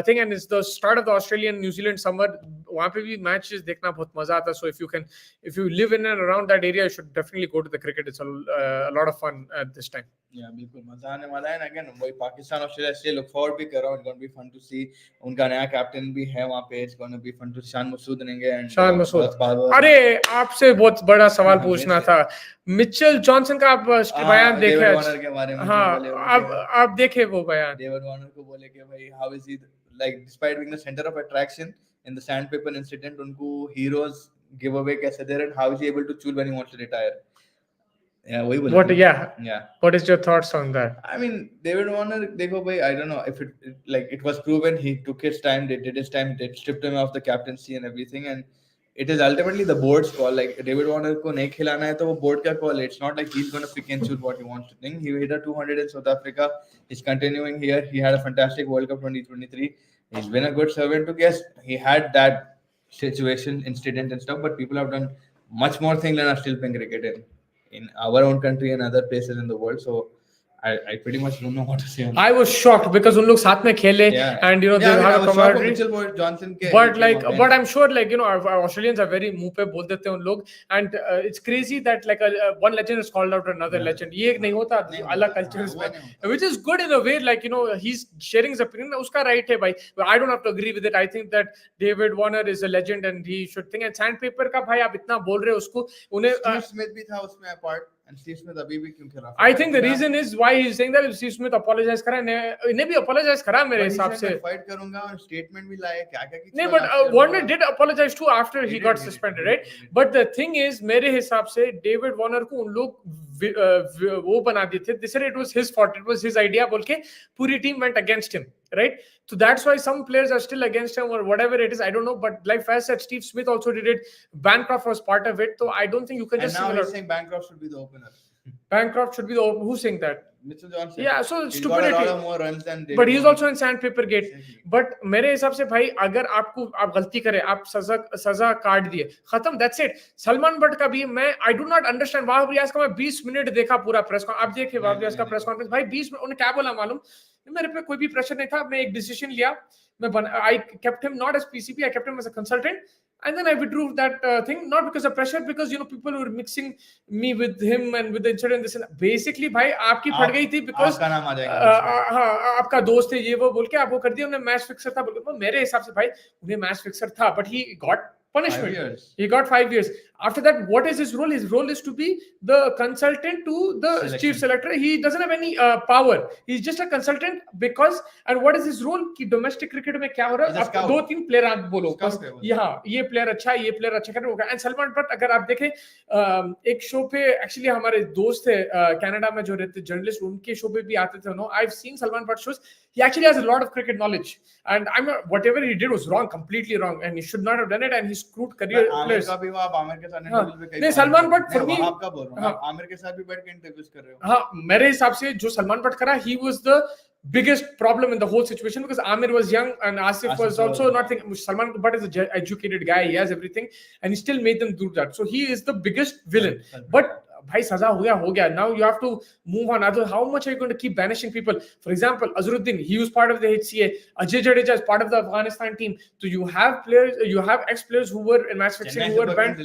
thing and it's the start of the Australian New Zealand summer वहाँ पे भी matches देखना बहुत मजा आता so if you live in and around that area you should definitely go to the cricket it's a lot of fun at this time yeah बिल्कुल मजा आने वाला है अगेन वही पाकिस्तान ऑस्ट्रेलिया से लुक फॉरवर्ड भी कर रहा हूं it's gonna be fun to see उनका नया कैप्टन भी है वहां पे it's gonna be fun to Shan Masood रहेंगे एंड शान मसूद अरे आपसे बहुत बड़ा सवाल पूछना था मिचेल जॉनसन का आप बयान देखे डेविड वार्नर के बारे में हाँ आप देखे वो बयान डेविड वार्नर को बोले कि भाई how is he like despite being the centre of attraction in the sandpaper incident उनको हीरोज गिव अवे कैसे दे रहे and how is he able to choose when he wants to retire Yeah, what is your thoughts on that? I mean, David Warner, देखो भाई, I don't know if it was proven he took his time, they did his time, they stripped him of the captaincy and everything, and it is ultimately the board's call. Like David Warner को नहीं खिलाना है तो वो board का call है. It's not like he's gonna pick and choose what he wants to think. He hit a 200 in South Africa. He's continuing here. He had a fantastic World Cup 2023. He's been a good servant to guests. He had that situation, incident and stuff, but people have done much more things than are still playing cricket in our own country and other places in the world. So I pretty much don't know what to say on that. I was shocked because उन लोग साथ में खेले and you know they had a camaraderie. But I'm sure like you know our Australians are very मुंह पे बोल देते हैं उन लोग and it's crazy that like one legend is called out another legend. ये नहीं होता अलग cultures में which is good in a way like you know he's sharing his opinion उसका right है भाई. I don't have to agree with it. I think that David Warner is a legend and he should think and sandpaper का भाई आप इतना बोल रहे हो उसको उन्हें Steve Smith भी था उसमें apart. And Steve Smith अभी भी क्यों खेला? I think the reason is why he's saying that if Steve Smith apologize करा इन्हें भी apologize करा मेरे हिसाब से. Fight करूँगा और statement भी लाया क्या-क्या की. नहीं but Warner did apologize too after he got suspended, right? But the thing is मेरे हिसाब से David Warner को उन लोग वो बना दिए थे. They said it was his fault, it was his idea बोल के पूरी team went against him, right? So that's why some players are still against him or whatever it is. I don't know, but like I said, Steve Smith also did it. Bancroft was part of it, so I don't think you can and just. And now he's saying Bancroft should be the opener. Bancroft should be the who's saying that? Mitchell Johnson. Yeah, so he's stupidity. got a lot of more runs than David but he's Warner. also in sandpaper gate. Exactly. But मेरे हिसाब से भाई अगर आप गलती करें आप सजा काट दिए खत्म that's it. सलमान बट का भी मैं I do not understand वाह रियाज का मैं 20 मिनट देखा पूरा प्रेस कॉन्फ्रेंस आप देखे वाह रियाज का प्रेस कॉन्फ्रेंस भाई 20 मिनट उन्हें क्या बोला मालूम मेरे पे कोई भी प्रेशर नहीं था मैं एक डिसीजन लिया I kept him not as PCP I kept him as a consultant and then I withdrew that thing, not because of pressure, because people were mixing me with him and with the incident. This and that. Basically भाई आपकी फट गई थी because आपका नाम आ जाएगा बीच में। हाँ आपका दोस्त है ये वो बोल के आपको कर दिया उन्हें मैच फिक्सर था बोल के। मेरे हिसाब से भाई उन्हें मैच फिक्सर था, but he got punishment. 5 years. He got 5 years. After that, what is his role? His role is to be the consultant to the chief selector. He doesn't have any power. He's just a consultant because, and what is his role? कि domestic cricket में क्या हो रहा है? आप 2-3 player आप बोलो बस, यहाँ ये player अच्छा है, ये player अच्छा कर रहा है। And Salman Butt अगर आप देखें एक शो पे, एक्चुअली हमारे दोस्त है कनाडा में जो रहते जर्नलिस्ट, उनके शो पे भी आते थे। No, I've seen Salman Butt shows. He actually has a lot of cricket knowledge, and I'm not, whatever he did was wrong, completely wrong, and he should not have done it, and he screwed career players. का भी वो आप आमिर के साथ interviews पे कई नहीं, Salman but for me आपका बोल रहा हूं, आमिर के साथ भी बैठ के इंटरव्यूज कर रहे हो। हाँ, मेरे हिसाब से जो सलमान बट करा, he was the biggest problem in the whole situation, because Amir was young and Asif was also not thinking. Salman Butt is an educated guy, he has everything, and he still made them do that. So he is the biggest villain. But भाई सजा हो गया. Now you have to move on. Otherwise, how much are you going to keep banishing people? For example, Azharuddin, he was part of the HCA. Ajay Jadeja is part of the Afghanistan team. So you have players, you have ex-players who were in match fixing, who were banned.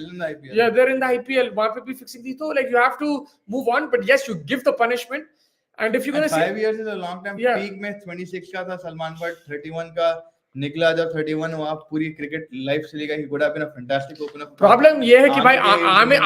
Yeah, they're in the IPL. वहाँ पे भी fixing थी. So like you have to move on. But yes, you give the punishment. And if you're going to say 5 years is a long time. Peak में 26 का था Salman Butt, 31 का निकला, जब 31 हुआ पूरी क्रिकेट लाइफ चली गई। He could have been a fantastic opener. Problem ये है कि भाई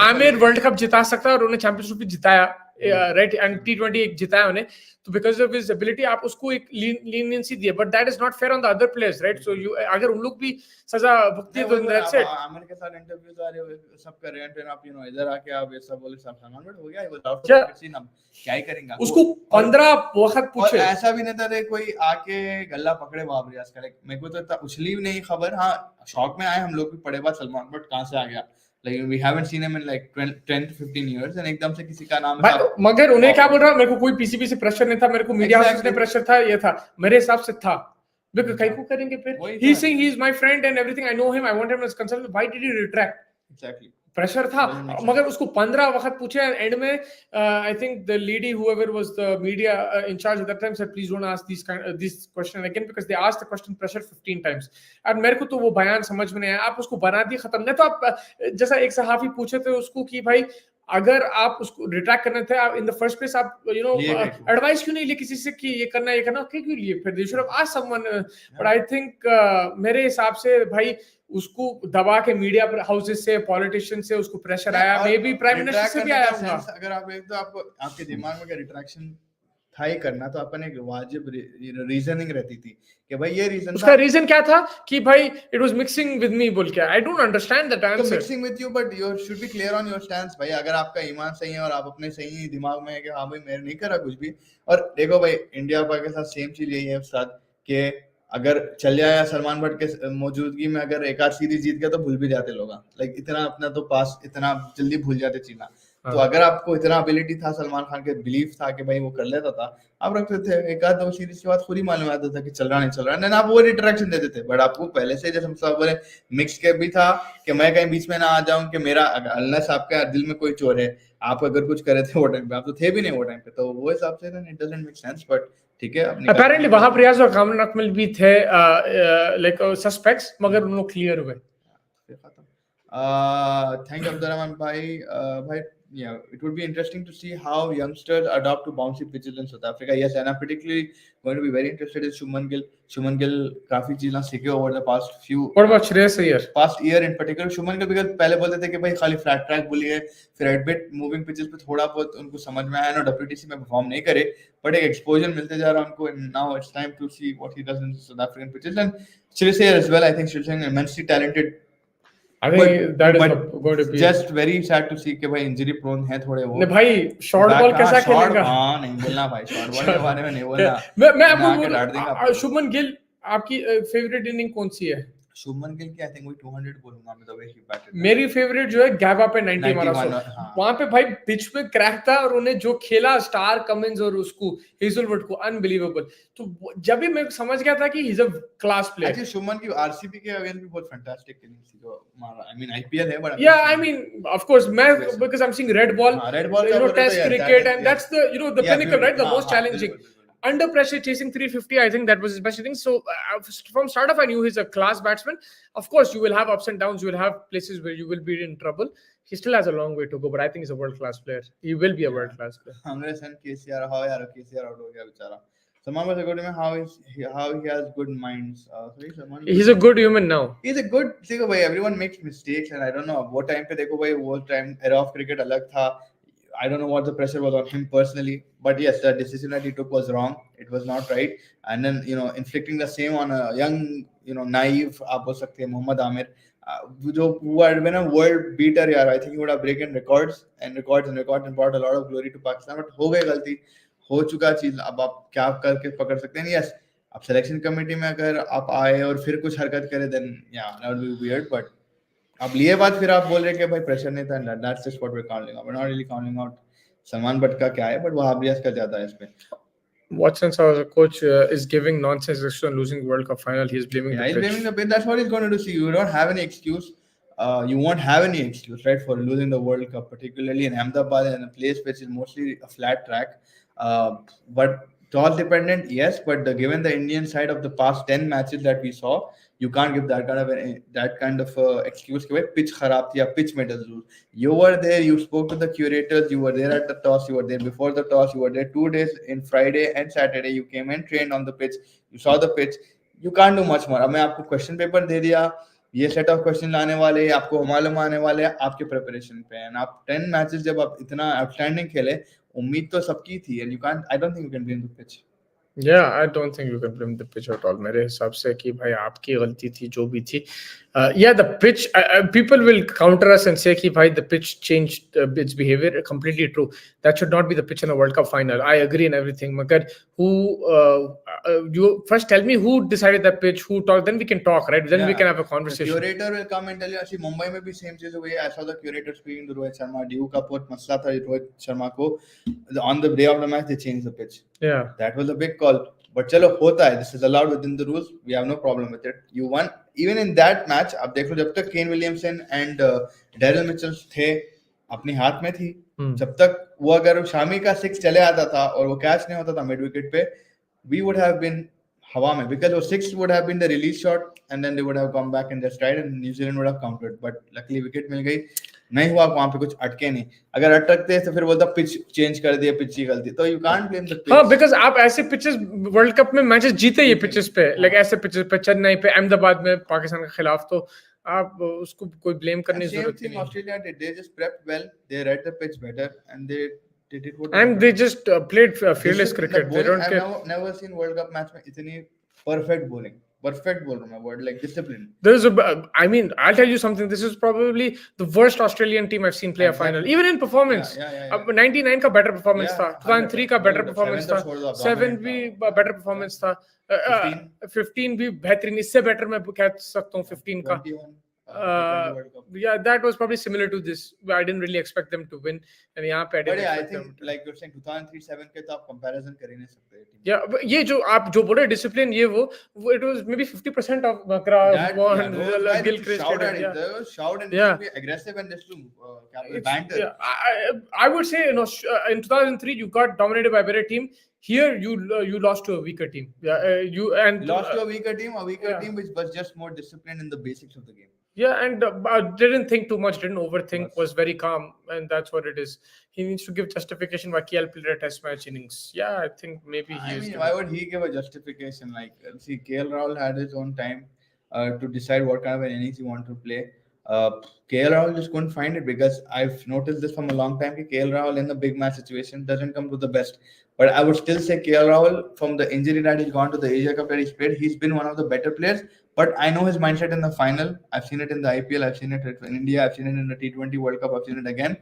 आमिर वर्ल्ड कप जिता सकता है और उन्हें चैंपियनशिप भी जिताया, राइट, एंड T20 एक जिताया उन्हें, तो बिकॉज ऑफ हिज एबिलिटी आप उसको एक लीनियंसी दिए, but that is not fair on the other players, right. So you अगर उन लोग भी सजा भुगती है तो दैट्स इट। आमिर के साथ इंटरव्यूज आ रहे हो, सब कर रहे हैं, फिर आप इधर आके आप ये सब बोले, सब सलमान बट हो गया, वो आउट सीन, हम क्या ही करेंगे उसको 15 वक्त पूछे। ऐसा भी नहीं था कोई आके गल्ला पकड़े बाप रियाज का, मेरे को तो उछली नहीं खबर। हाँ, शॉक में आए हम लोग भी, पड़े बात सलमान बट कहां से आ गया, like we haven't seen him in like 10 to 15 years, and एकदम से किसी का नाम है। मगर उन्हें क्या बोल रहा, मेरे को कोई पीसीबी से प्रेशर नहीं था, मेरे को मीडिया हाउस से प्रेशर था, ये था मेरे हिसाब से था, बिकॉज़ कहीं को करेंगे फिर। he is saying he is my friend and everything, I know him, I want him as consultant, why did he retract? Exactly, pressure था, मगर उसको 15 वक्त पूछे, एंड में I think the lady whoever was the media in charge at that time said please don't ask this question again, because they asked the question pressure 15 times, और मेरे को तो वो बयान समझ में नहीं आया। आप उसको बना दिए खत्म। नहीं तो आप जैसा एक सहाफी पूछे थे उसको कि भाई अगर आप उसको रिट्रैक्ट करना थे, आप इन द फर्स्ट प्लेस आप एडवाइस क्यों नहीं लिए किसी से कि ये करना क्यों लिए, फिर they should have asked someone. But I think मेरे हिसाब से भाई उसको दबा के मीडिया पर हाउसेस से, पॉलिटिशियन से उसको प्रेशर आया, मे बी प्राइम मिनिस्टर से भी आया होगा। अगर आप एक तो आपको आपके दिमाग में क्या रिट्रैक्शन था ही करना, तो अपन एक वाजिब रीजनिंग रहती थी कि भाई ये रीजन, उसका रीजन क्या था कि भाई it was mixing with me बोल के। I don't understand that answer. Mixing with you, but you should be clear on your stance भाई। अगर आपका ईमान सही है और आप अपने सही दिमाग में है कि हाँ भाई मैंने नहीं करा कुछ भी, और देखो भाई इंडिया पाकिस्तान सेम चीज यही है उस्ताद, कि अगर चल जाए सलमान बट के मौजूदगी में अगर एक आध सीरीज जीत गया तो भूल भी जाते लोग, लाइक इतना अपना तो पास इतना जल्दी भूल जाते चीना। तो अगर आपको इतना एबिलिटी था, सलमान खान के बिलीफ था कि भाई वो कर लेता था, आप रखते थे, एक आध दो सीरीज के बाद खुद ही मालूम आता था कि चल रहा नहीं चल रहा, नहीं आप वो रिट्रैक्शन देते थे। बट आपको पहले से जैसे सब बोले मिक्स के भी था कि मैं कहीं बीच में ना आ जाऊं कि मेरा अल्लाह आपके दिल में कोई चोर है, आप अगर कुछ करे थे वो टाइम पे, आप तो थे भी नहीं वो टाइम पे, तो वो हिसाब से it doesn't make sense. But ठीक है, अपेरेंटली वहाब रियाज और कामरान अकमल भी थे लाइक सस्पेक्ट्स, मगर उन लोग क्लियर हुए। थैंक यू अब्दुल भाई। भाई yeah, it would be interesting to see how youngsters adopt to bouncy pitches in South Africa. Yes, and I'm particularly going to be very interested in Shuman Gill. Shuman Gill काफी चीजें सीखे over the past few. What about Shreyas Iyer? Past year in particular, Shuman Gill because पहले बोलते थे कि भाई खाली flat track बोली है, फिर at bit moving pitches पे थोड़ा बहुत उनको समझ में आया ना, WTC में perform नहीं करे, but एक exposure मिलते जा रहा उनको, and now it's time to see what he does in South African pitches. And Shreyas Iyer as well, I think Shreyas Iyer immensely talented. I think that is going to be just very sad to see कि भाई injury prone है थोड़े वो। नहीं भाई short ball कैसा खेलेगा? हाँ नहीं बोलना भाई, शॉर्ट बॉल के बारे में नहीं बोलना। मैं आपको शुभमन गिल आपकी फेवरेट इनिंग कौन सी है? शुभमन गिल की आई थिंक वही 200 बोलूंगा मैं, द वे ही बैटेड। मेरी फेवरेट जो है गैबा पे 90 मारा। वहां पे भाई पिच में क्रैक था, और उन्हें जो खेला स्टार कमिंस और उसको हेजलवुड को, अनबिलीवेबल। तो जब भी मैं समझ गया था कि he is a class player. Actually Shubman की आरसीबी के अगेंस्ट भी बहुत फैंटास्टिक इनिंग्स थी जो मारा। आई मीन आईपीएल है but yeah I mean of course मैं because I am seeing red ball, red ball test cricket, and that's the the pinnacle, right, the most challenging. under pressure chasing 350, I think that was his best inning. So from start off I knew he's a class batsman. Of course you will have ups and downs, you will have places where you will be in trouble. He still has a long way to go, but I think he's a world class player. He will be a world class player. हमारे सन KCR how यार KCR out हो गया बेचारा. Salman was according to me how he has good minds. Sorry, Salman. He's a good human now. He's a good. देखो भाई, everyone makes mistakes and I don't know वो time पे देखो भाई वो time era of cricket अलग था. I don't know what the pressure was on him personally, but yes, the decision that he took was wrong. It was not right. And then inflicting the same on a young, naive, आप बोल सकते हैं मोहम्मद आमिर, जो who had been a world beater यार. I think he would have broken records and brought a lot of glory to Pakistan. But हो गई गलती, हो चुका चीज. अब आप क्या करके पकड़ सकते हैं? Yes, अब सिलेक्शन कमेटी में अगर आप आए और फिर कुछ हरकत करें, then yeah, that would be weird. But अब लिए बात फिर आप बोल रहे कि भाई प्रेशर नहीं था. That's just what we're counting out. We're not really counting out Salman but का क्या है, but वो हाबियस का ज्यादा है इसमें. What sense as a coach is giving nonsense excuse on losing World Cup final? He's blaming the pitch. He's blaming the pitch. That's what he's going to do. See, you don't have any excuse. You won't have any excuse, right, for losing the World Cup, particularly in Ahmedabad and a place which is mostly a flat track. But toss dependent, yes. But given the Indian side of the past 10 matches that we saw, you can't give that kind of excuse. Pitch kharab thi, pitch made us lose. You were there. You spoke to the curators. You were there at the toss. You were there before the toss. You were there 2 days in Friday and Saturday. You came and trained on the pitch. You saw the pitch. You can't do much more. अब मैं आपको question paper दे दिया, ये set of question लाने वाले, आपको मालूम आने वाले आपके प्रिपरेशन पे, एंड आप 10 मैचेस जब आप इतना आउटस्टैंडिंग खेले, उम्मीद तो सबकी थी, and you can't, I don't think you can blame the pitch. Yeah, I don't think you can blame the pitch at all. मेरे हिसाब से कि भाई आपकी गलती थी जो भी थी. Yeah, the pitch. People will counter us and say कि भाई the pitch changed its behavior. Completely true. That should not be the pitch in a World Cup final. I agree and everything. मगर who? You first tell me who decided that pitch. Who talked? Then we can talk, right? Then we can have a conversation. The curator will come and tell you. See, Mumbai में भी same चीज हुई. I saw the curator speaking to Rohit Sharma. Dew का बहुत मसला था Rohit Sharma को. On the day of the match, they changed the pitch. Yeah, that was a big call. But चलो होता है. This is allowed within the rules. We have no problem with it. You won. Even in that match, आप देख लो, जब तक Kane Williamson and Daryl Mitchell थे अपने हाथ में थी, जब तक वो अगर शामी का 6 चले आता था और वो कैच नहीं होता था मिड विकेट पे, we would have been हवा में, because वो 6 would have been the release shot and then they would have come back in their stride and New Zealand would have countered. But luckily wicket मिल गई, नहीं हुआ, वहां पे कुछ अटके नहीं. अगर अटकते तो फिर बोलता पिच चेंज कर दिया, पिच की गलती. तो you can't blame the pitch. हाँ, बिकॉज़ आप ऐसे पिचेस वर्ल्ड कप में मैचेस जीते ये पिचेस पे, लाइक ऐसे पिचेस पे, चेन्नई पे, अहमदाबाद में पाकिस्तान के खिलाफ, तो आप उसको कोई ब्लेम करने की जरूरत नहीं. Australia did, they just prepped well, they read the pitch better and they did it. And they just played fearless cricket. They don't care. I've never seen World Cup match में इतनी perfect bowling. Perfect बोल रहा हूँ मैं, word like discipline. There's I mean, I'll tell you something. This is probably the worst Australian team I've seen play a final, even in performance. 99 का better performance था, 2003 का better performance था, 7 भी better performance था, 15 भी बेहतरीन, इससे better मैं कह सकता हूँ 15 का. Yeah, that was probably similar to this. I didn't really expect them to win, and यहाँ पे I didn't expect them. Like you're saying 2003-7 के तो आप comparison कर ही नहीं सकते. Yeah, ये जो आप जो बोले discipline, ये वो it was maybe 50% of Bakra won, Gilchrist. Shout and be aggressive and just to banter. Yeah, I would say, in 2003 you got dominated by a better team. Here you lost to a weaker team. Yeah, you lost to a weaker team which was just more disciplined in the basics of the game. Yeah, and didn't think too much, didn't overthink, was very calm, and that's what it is. He needs to give justification why KL played a test match innings. Yeah, I think maybe why would he give a justification? Like, see, KL Rahul had his own time to decide what kind of an innings he wanted to play. KL Rahul just couldn't find it, because I've noticed this from a long time. KL Rahul in the big match situation doesn't come to the best. But I would still say KL Rahul, from the injury that he's gone to the Asia Cup that he's played, he's been one of the better players. But I know his mindset in the final. I've seen it in the IPL. I've seen it in India. I've seen it in the T20 World Cup. I've seen it again.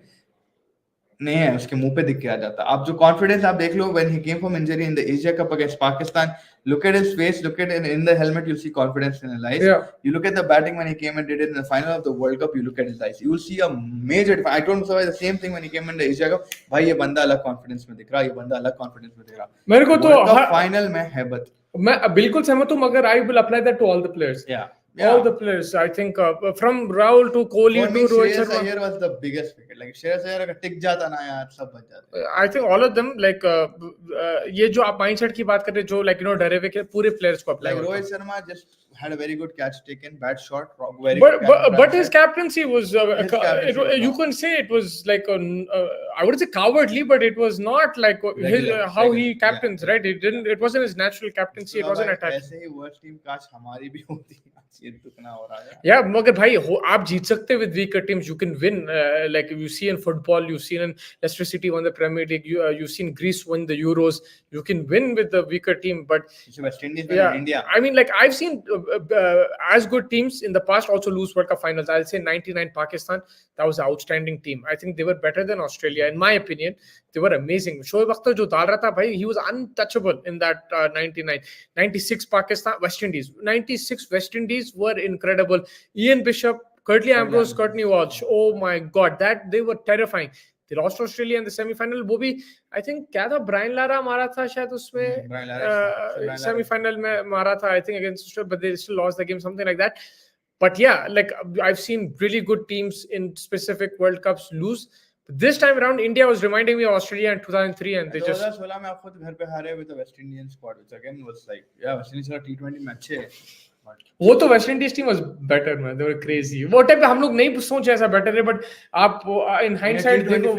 नहीं है, उसके मुंह पे दिख के आ जाता. आप जो confidence आप देख लो when he came from injury in the Asia Cup against Pakistan, look at his face, look at it in the helmet, you'll see confidence in his eyes. Yeah. You look at the batting when he came and did it in the final of the World Cup, you look at his eyes, you will see a major difference. I told him the same thing when he came in the Asia Cup. भाई ये बंदा अलग confidence में दिख रहा, ये बंदा अलग confidence में दिख रहा. मेरे को तो final में हैबत. मैं बिल्कुल सहमत हूँ, मगर I will apply that to all the players. Yeah. All the players, I think, from Rahul to Kohli to Rohit Shreyas Iyer was the biggest wicket. Wicket, like Shreyas Iyer अगर टिक जाता ना यार सब बच जाते। I think all of them like ये जो आप माइंडसेट की बात कर रहे हैं जो like you know डरे हुए के पूरे प्लेयर्स को अप्लाई Like होता Rohit है। Sharma just had a very good catch taken, bad shot, very good catch. But his captaincy was His captaincy was you wrong. couldn't say it was like I wouldn't say cowardly, but it was not like his Regular, how regular. he captains, Yeah, right? It didn't. It wasn't his natural captaincy. It wasn't attached. ऐसे ही worst team काश हमारी भी होती, ये दुखना हो रहा है। Yeah, मगर भाई आप जीत सकते with weaker teams. You can win. Like you see in football, you've seen in Leicester City won the Premier League. You've seen Greece win the Euros. You can win with the weaker team, but West Indies yeah, India. I mean, like I've seen as good teams in the past also lose World Cup finals. I'll say 99 Pakistan. That was an outstanding team. I think they were better than Australia, in my opinion. They were amazing. Shoaib Akhtar jo dal raha tha, bhai, he was untouchable in that 99. 96 Pakistan, West Indies. 96 West Indies were incredible. Ian Bishop, Curtly Ambrose, Courtney Walsh. Oh my God, that they were terrifying. They lost Australia in the semi-final. वो भी I think क्या था Brian Lara मारा था शायद उसमें Brian Lara semi-final में मारा था I think against Australia, but they still lost the game, something like that. But yeah, like I've seen really good teams in specific World Cups lose. But this time around, India was reminding me of Australia in 2003, and they just 2016 में आप खुद घर पे हारे with the West Indian squad, which again was like, yeah, West Indies का T20 में अच्छे हैं, but वो तो West Indies team was better man, they were crazy. वो टाइम पे हम लोग नहीं सोचे ऐसा बेटर है, बट आप इन हाइंडसाइट देखो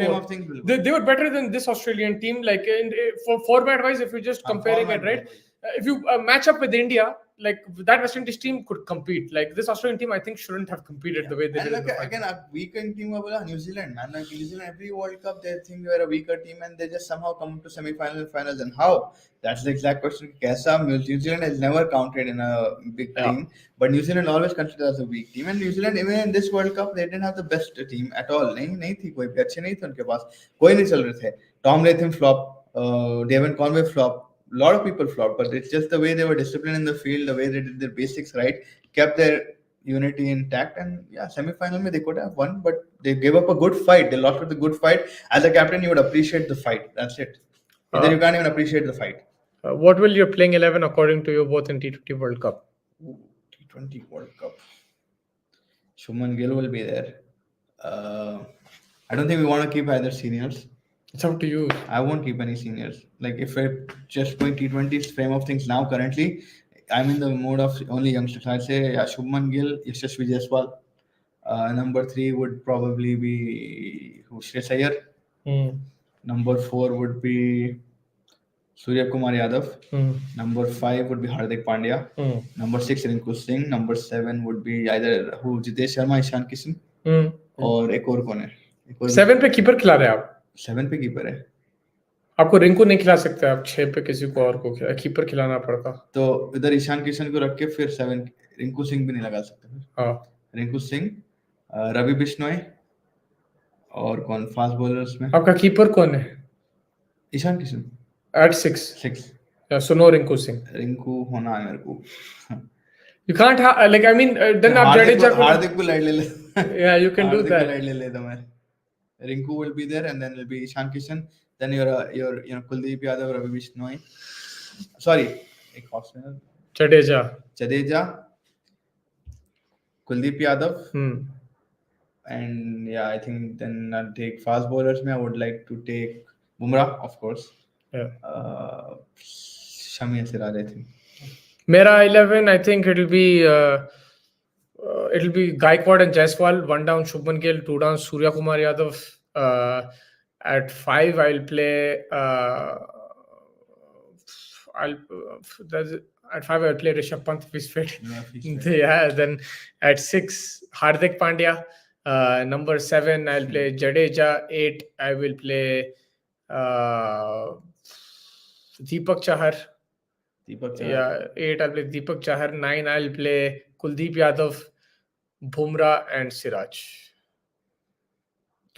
they were better than this Australian team, like for format wise, if you're just comparing it, right? If you match up with India, like that West Indies team could compete. Like this Australian team, I think shouldn't have competed the way they and did. like again a weaker team का बोला New Zealand, man, like New Zealand every World Cup they think they are a weaker team and they just somehow come to semi-final and finals, and how? That's the exact question. कैसा New Zealand has never counted in a big team, but New Zealand always considered as a weak team, and New Zealand even in this World Cup they didn't have the best team at all. नहीं थी कोई भी अच्छे नहीं थे उनके पास, कोई नहीं चल रहे थे। Tom Latham flop, Devon Conway flop, a lot of people flopped, but it's just the way they were disciplined in the field, the way they did their basics right, kept their unity intact, and yeah, semi-final mein they could have won, but they gave up a good fight. They lost with a good fight. As a captain, you would appreciate the fight. That's it. Either you can't even appreciate the fight. What will your playing 11 according to you both in T20 World Cup? T20 World Cup. Shubman Gill will be there. I don't think we want to keep either seniors. It's up to you. I won't keep any seniors. Like if we're just going T20's frame of things now currently, I'm in the mode of only youngsters. I'd say yeah, Shubman Gill, Yashasvi Jaiswal. Number 3 would probably be Shreyas Iyer. Number 4 would be Surya Kumar Yadav. Number 5 would be Hardik Pandya. Number 6 Rinku Singh. Number 7 would be either Jitesh Sharma, Ishan Kishan, और एक और कौन है? 7 पे keeper खिला रहे हैं आप? 7 पे कीपर है। आपको रिंकू नहीं खिला सकते, आप 6 पे किसी को और को कीपर खिलाना पड़ता। तो इधर ईशान किशन को रख के फिर 7 रिंकू सिंह भी नहीं लगा सकते फिर। हाँ, रिंकू सिंह, रवि बिश्नोई और कौन फास्ट बॉलर्स में? आपका कीपर कौन है? Ishan Kishan at 6. Yeah, so no Rinku Singh. Rinku होना है मेरे को। You can't have like I mean then आप जडेजा को हार्दिक को लाइट ले ले। Yeah, you can do that. Light ले ले तो मैं। Rinku will be there, and then will be Ishan Kishan. Then your Kuldeep Yadav, Ravi Bishnoi. Sorry, एक optional. Jadeja, Kuldeep Yadav. And yeah, I think then I'll take fast bowlers. I would like to take Bumrah, of course. Yeah. Shami and Siraj, I think. Mera 11, I think it'll be Gaikwad and Jaiswal. 1 down Shubman Gill, 2 down Surya Kumar Yadav. At 5, I'll play. At 5, I'll play Rishabh Pant if he's fit. Yeah. Then at 6, Hardik Pandya. Number 7, I'll play Jadeja. 8, I will play Deepak Chahar. Yeah, 8, I'll play Deepak Chahar. 9, I'll play Kuldeep Yadav, Bumrah, and Siraj.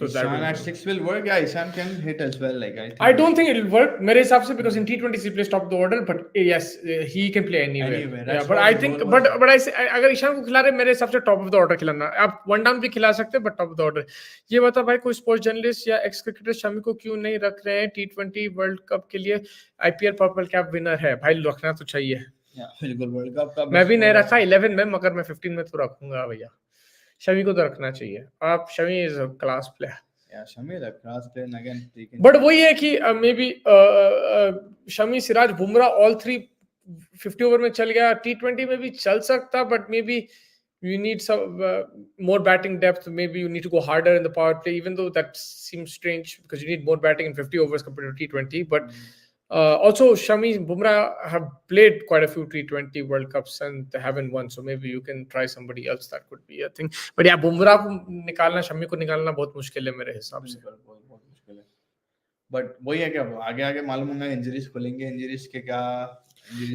So Ishan at 6 will work. Yeah, Ishan can hit as well. Like I don't think it'll work. मेरे हिसाब से because in T20s he plays top of the order, but yes, he can play anywhere. Yeah, but I think, but I say अगर ईशान को खिला रहे मेरे हिसाब से top of the order खिलाना. आप 1 down भी खिला सकते हैं, but top of the order. ये बता भाई कोई स्पोर्ट्स जर्नलिस्ट या एक्स क्रिकेटर शमी को क्यों नहीं रख रहे हैं T20 वर्ल्ड कप के लिए? IPL पर्पल कैप विनर है भाई, रखना तो चाहिए. बिल्कुल वर्ल्ड कप का मैं भी नहीं रखा 11 में, मगर मैं 15 में तो रखूंगा भैया. शमी को तो रखना चाहिए. आप Shami is a class player. Yeah, Shami is a class player and again taken. But वही है कि may be Shami, Siraj, Bumrah all three 50 over में चल गया. T20 में भी चल सकता, but may be you need some more batting depth. Maybe you need to go harder in the power play, even though that seems strange because you need more batting in 50 overs compared to T20. But also, Shami, Bumrah have played quite a few T20 World Cups and they haven't won. So maybe you can try somebody else. That could be a thing. But yeah, Bumrah को निकालना, शमी को निकालना बहुत मुश्किल है मेरे हिसाब से. बहुत मुश्किल है. बट वही है कि अब आगे आगे मालूम होगा इंजरीज खुलेंगे, इंजरीज के क्या.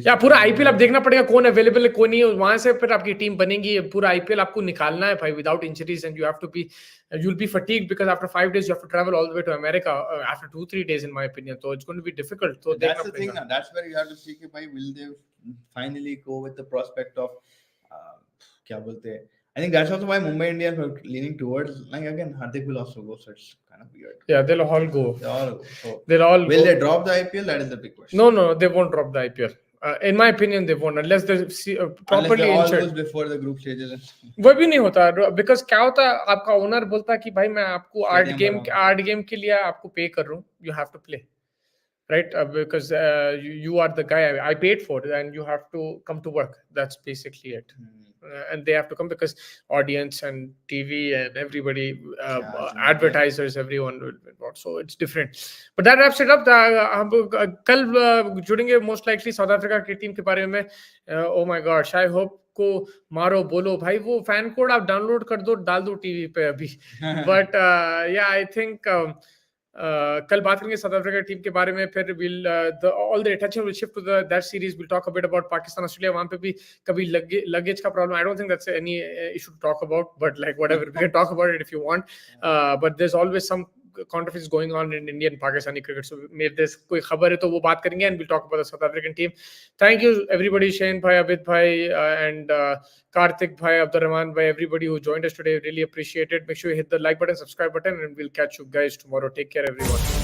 या पूरा आईपीएल आप देखना पड़ेगा कौन अवेलेबल है कौन नहीं है, वहां से फिर आपकी टीम बनेगी. पूरा आईपीएल आपको निकालना है भाई without injuries, and you have to be, you will be fatigued because after 5 days you have to travel all the way to America after 2-3 days in my opinion, so it's going to be difficult. So that's the thing now. That's where you have to see कि भाई will they finally go with the prospect of क्या बोलते हैं. I think that's also why Mumbai Indians are leaning towards, like again Hardik will also go, so it's kind of weird. Yeah, they'll all go. So they'll all will go. they drop the IPL? That is the big question. No, they won't drop the IPL. In my opinion, they won't unless they properly all injured. goes before the group stages. वो भी नहीं होता because क्या होता है, आपका owner बोलता है कि भाई मैं आपको 8 गेम के लिए आपको पे कर रहा हूँ, you have to play, right? Because you are the guy I paid for, and you have to come to work. That's basically it. And they have to come because audience and TV and everybody, advertisers, everyone will watch. So it's different. But that wraps it up. हम कल जुड़ेंगे most likely south Africa की team के बारे में. Oh my gosh, I hope को मारो बोलो भाई, वो फैन कोड आप डाउनलोड कर दो, डाल दो टीवी पे अभी. But yeah, I think कल बात करेंगे साउथ अफ्रीका टीम के बारे में. फिर will all the attention will shift to that series. Will talk a bit about Pakistan Australia. वहां पे भी कभी लगेज का problem, I don't think that's any issue to talk about, but like whatever, we can talk about it if you want. But there is always some controversies going on in Indian Pakistani cricket, so if there's कोई खबर है तो वो बात करेंगे, and we'll talk about the South African team. Thank you everybody, Shane bhai, Abid bhai, and Karthik bhai, Abdurrahman bhai, everybody who joined us today. Really appreciate it. Make sure you hit the like button, subscribe button, and we'll catch you guys tomorrow. Take care everyone.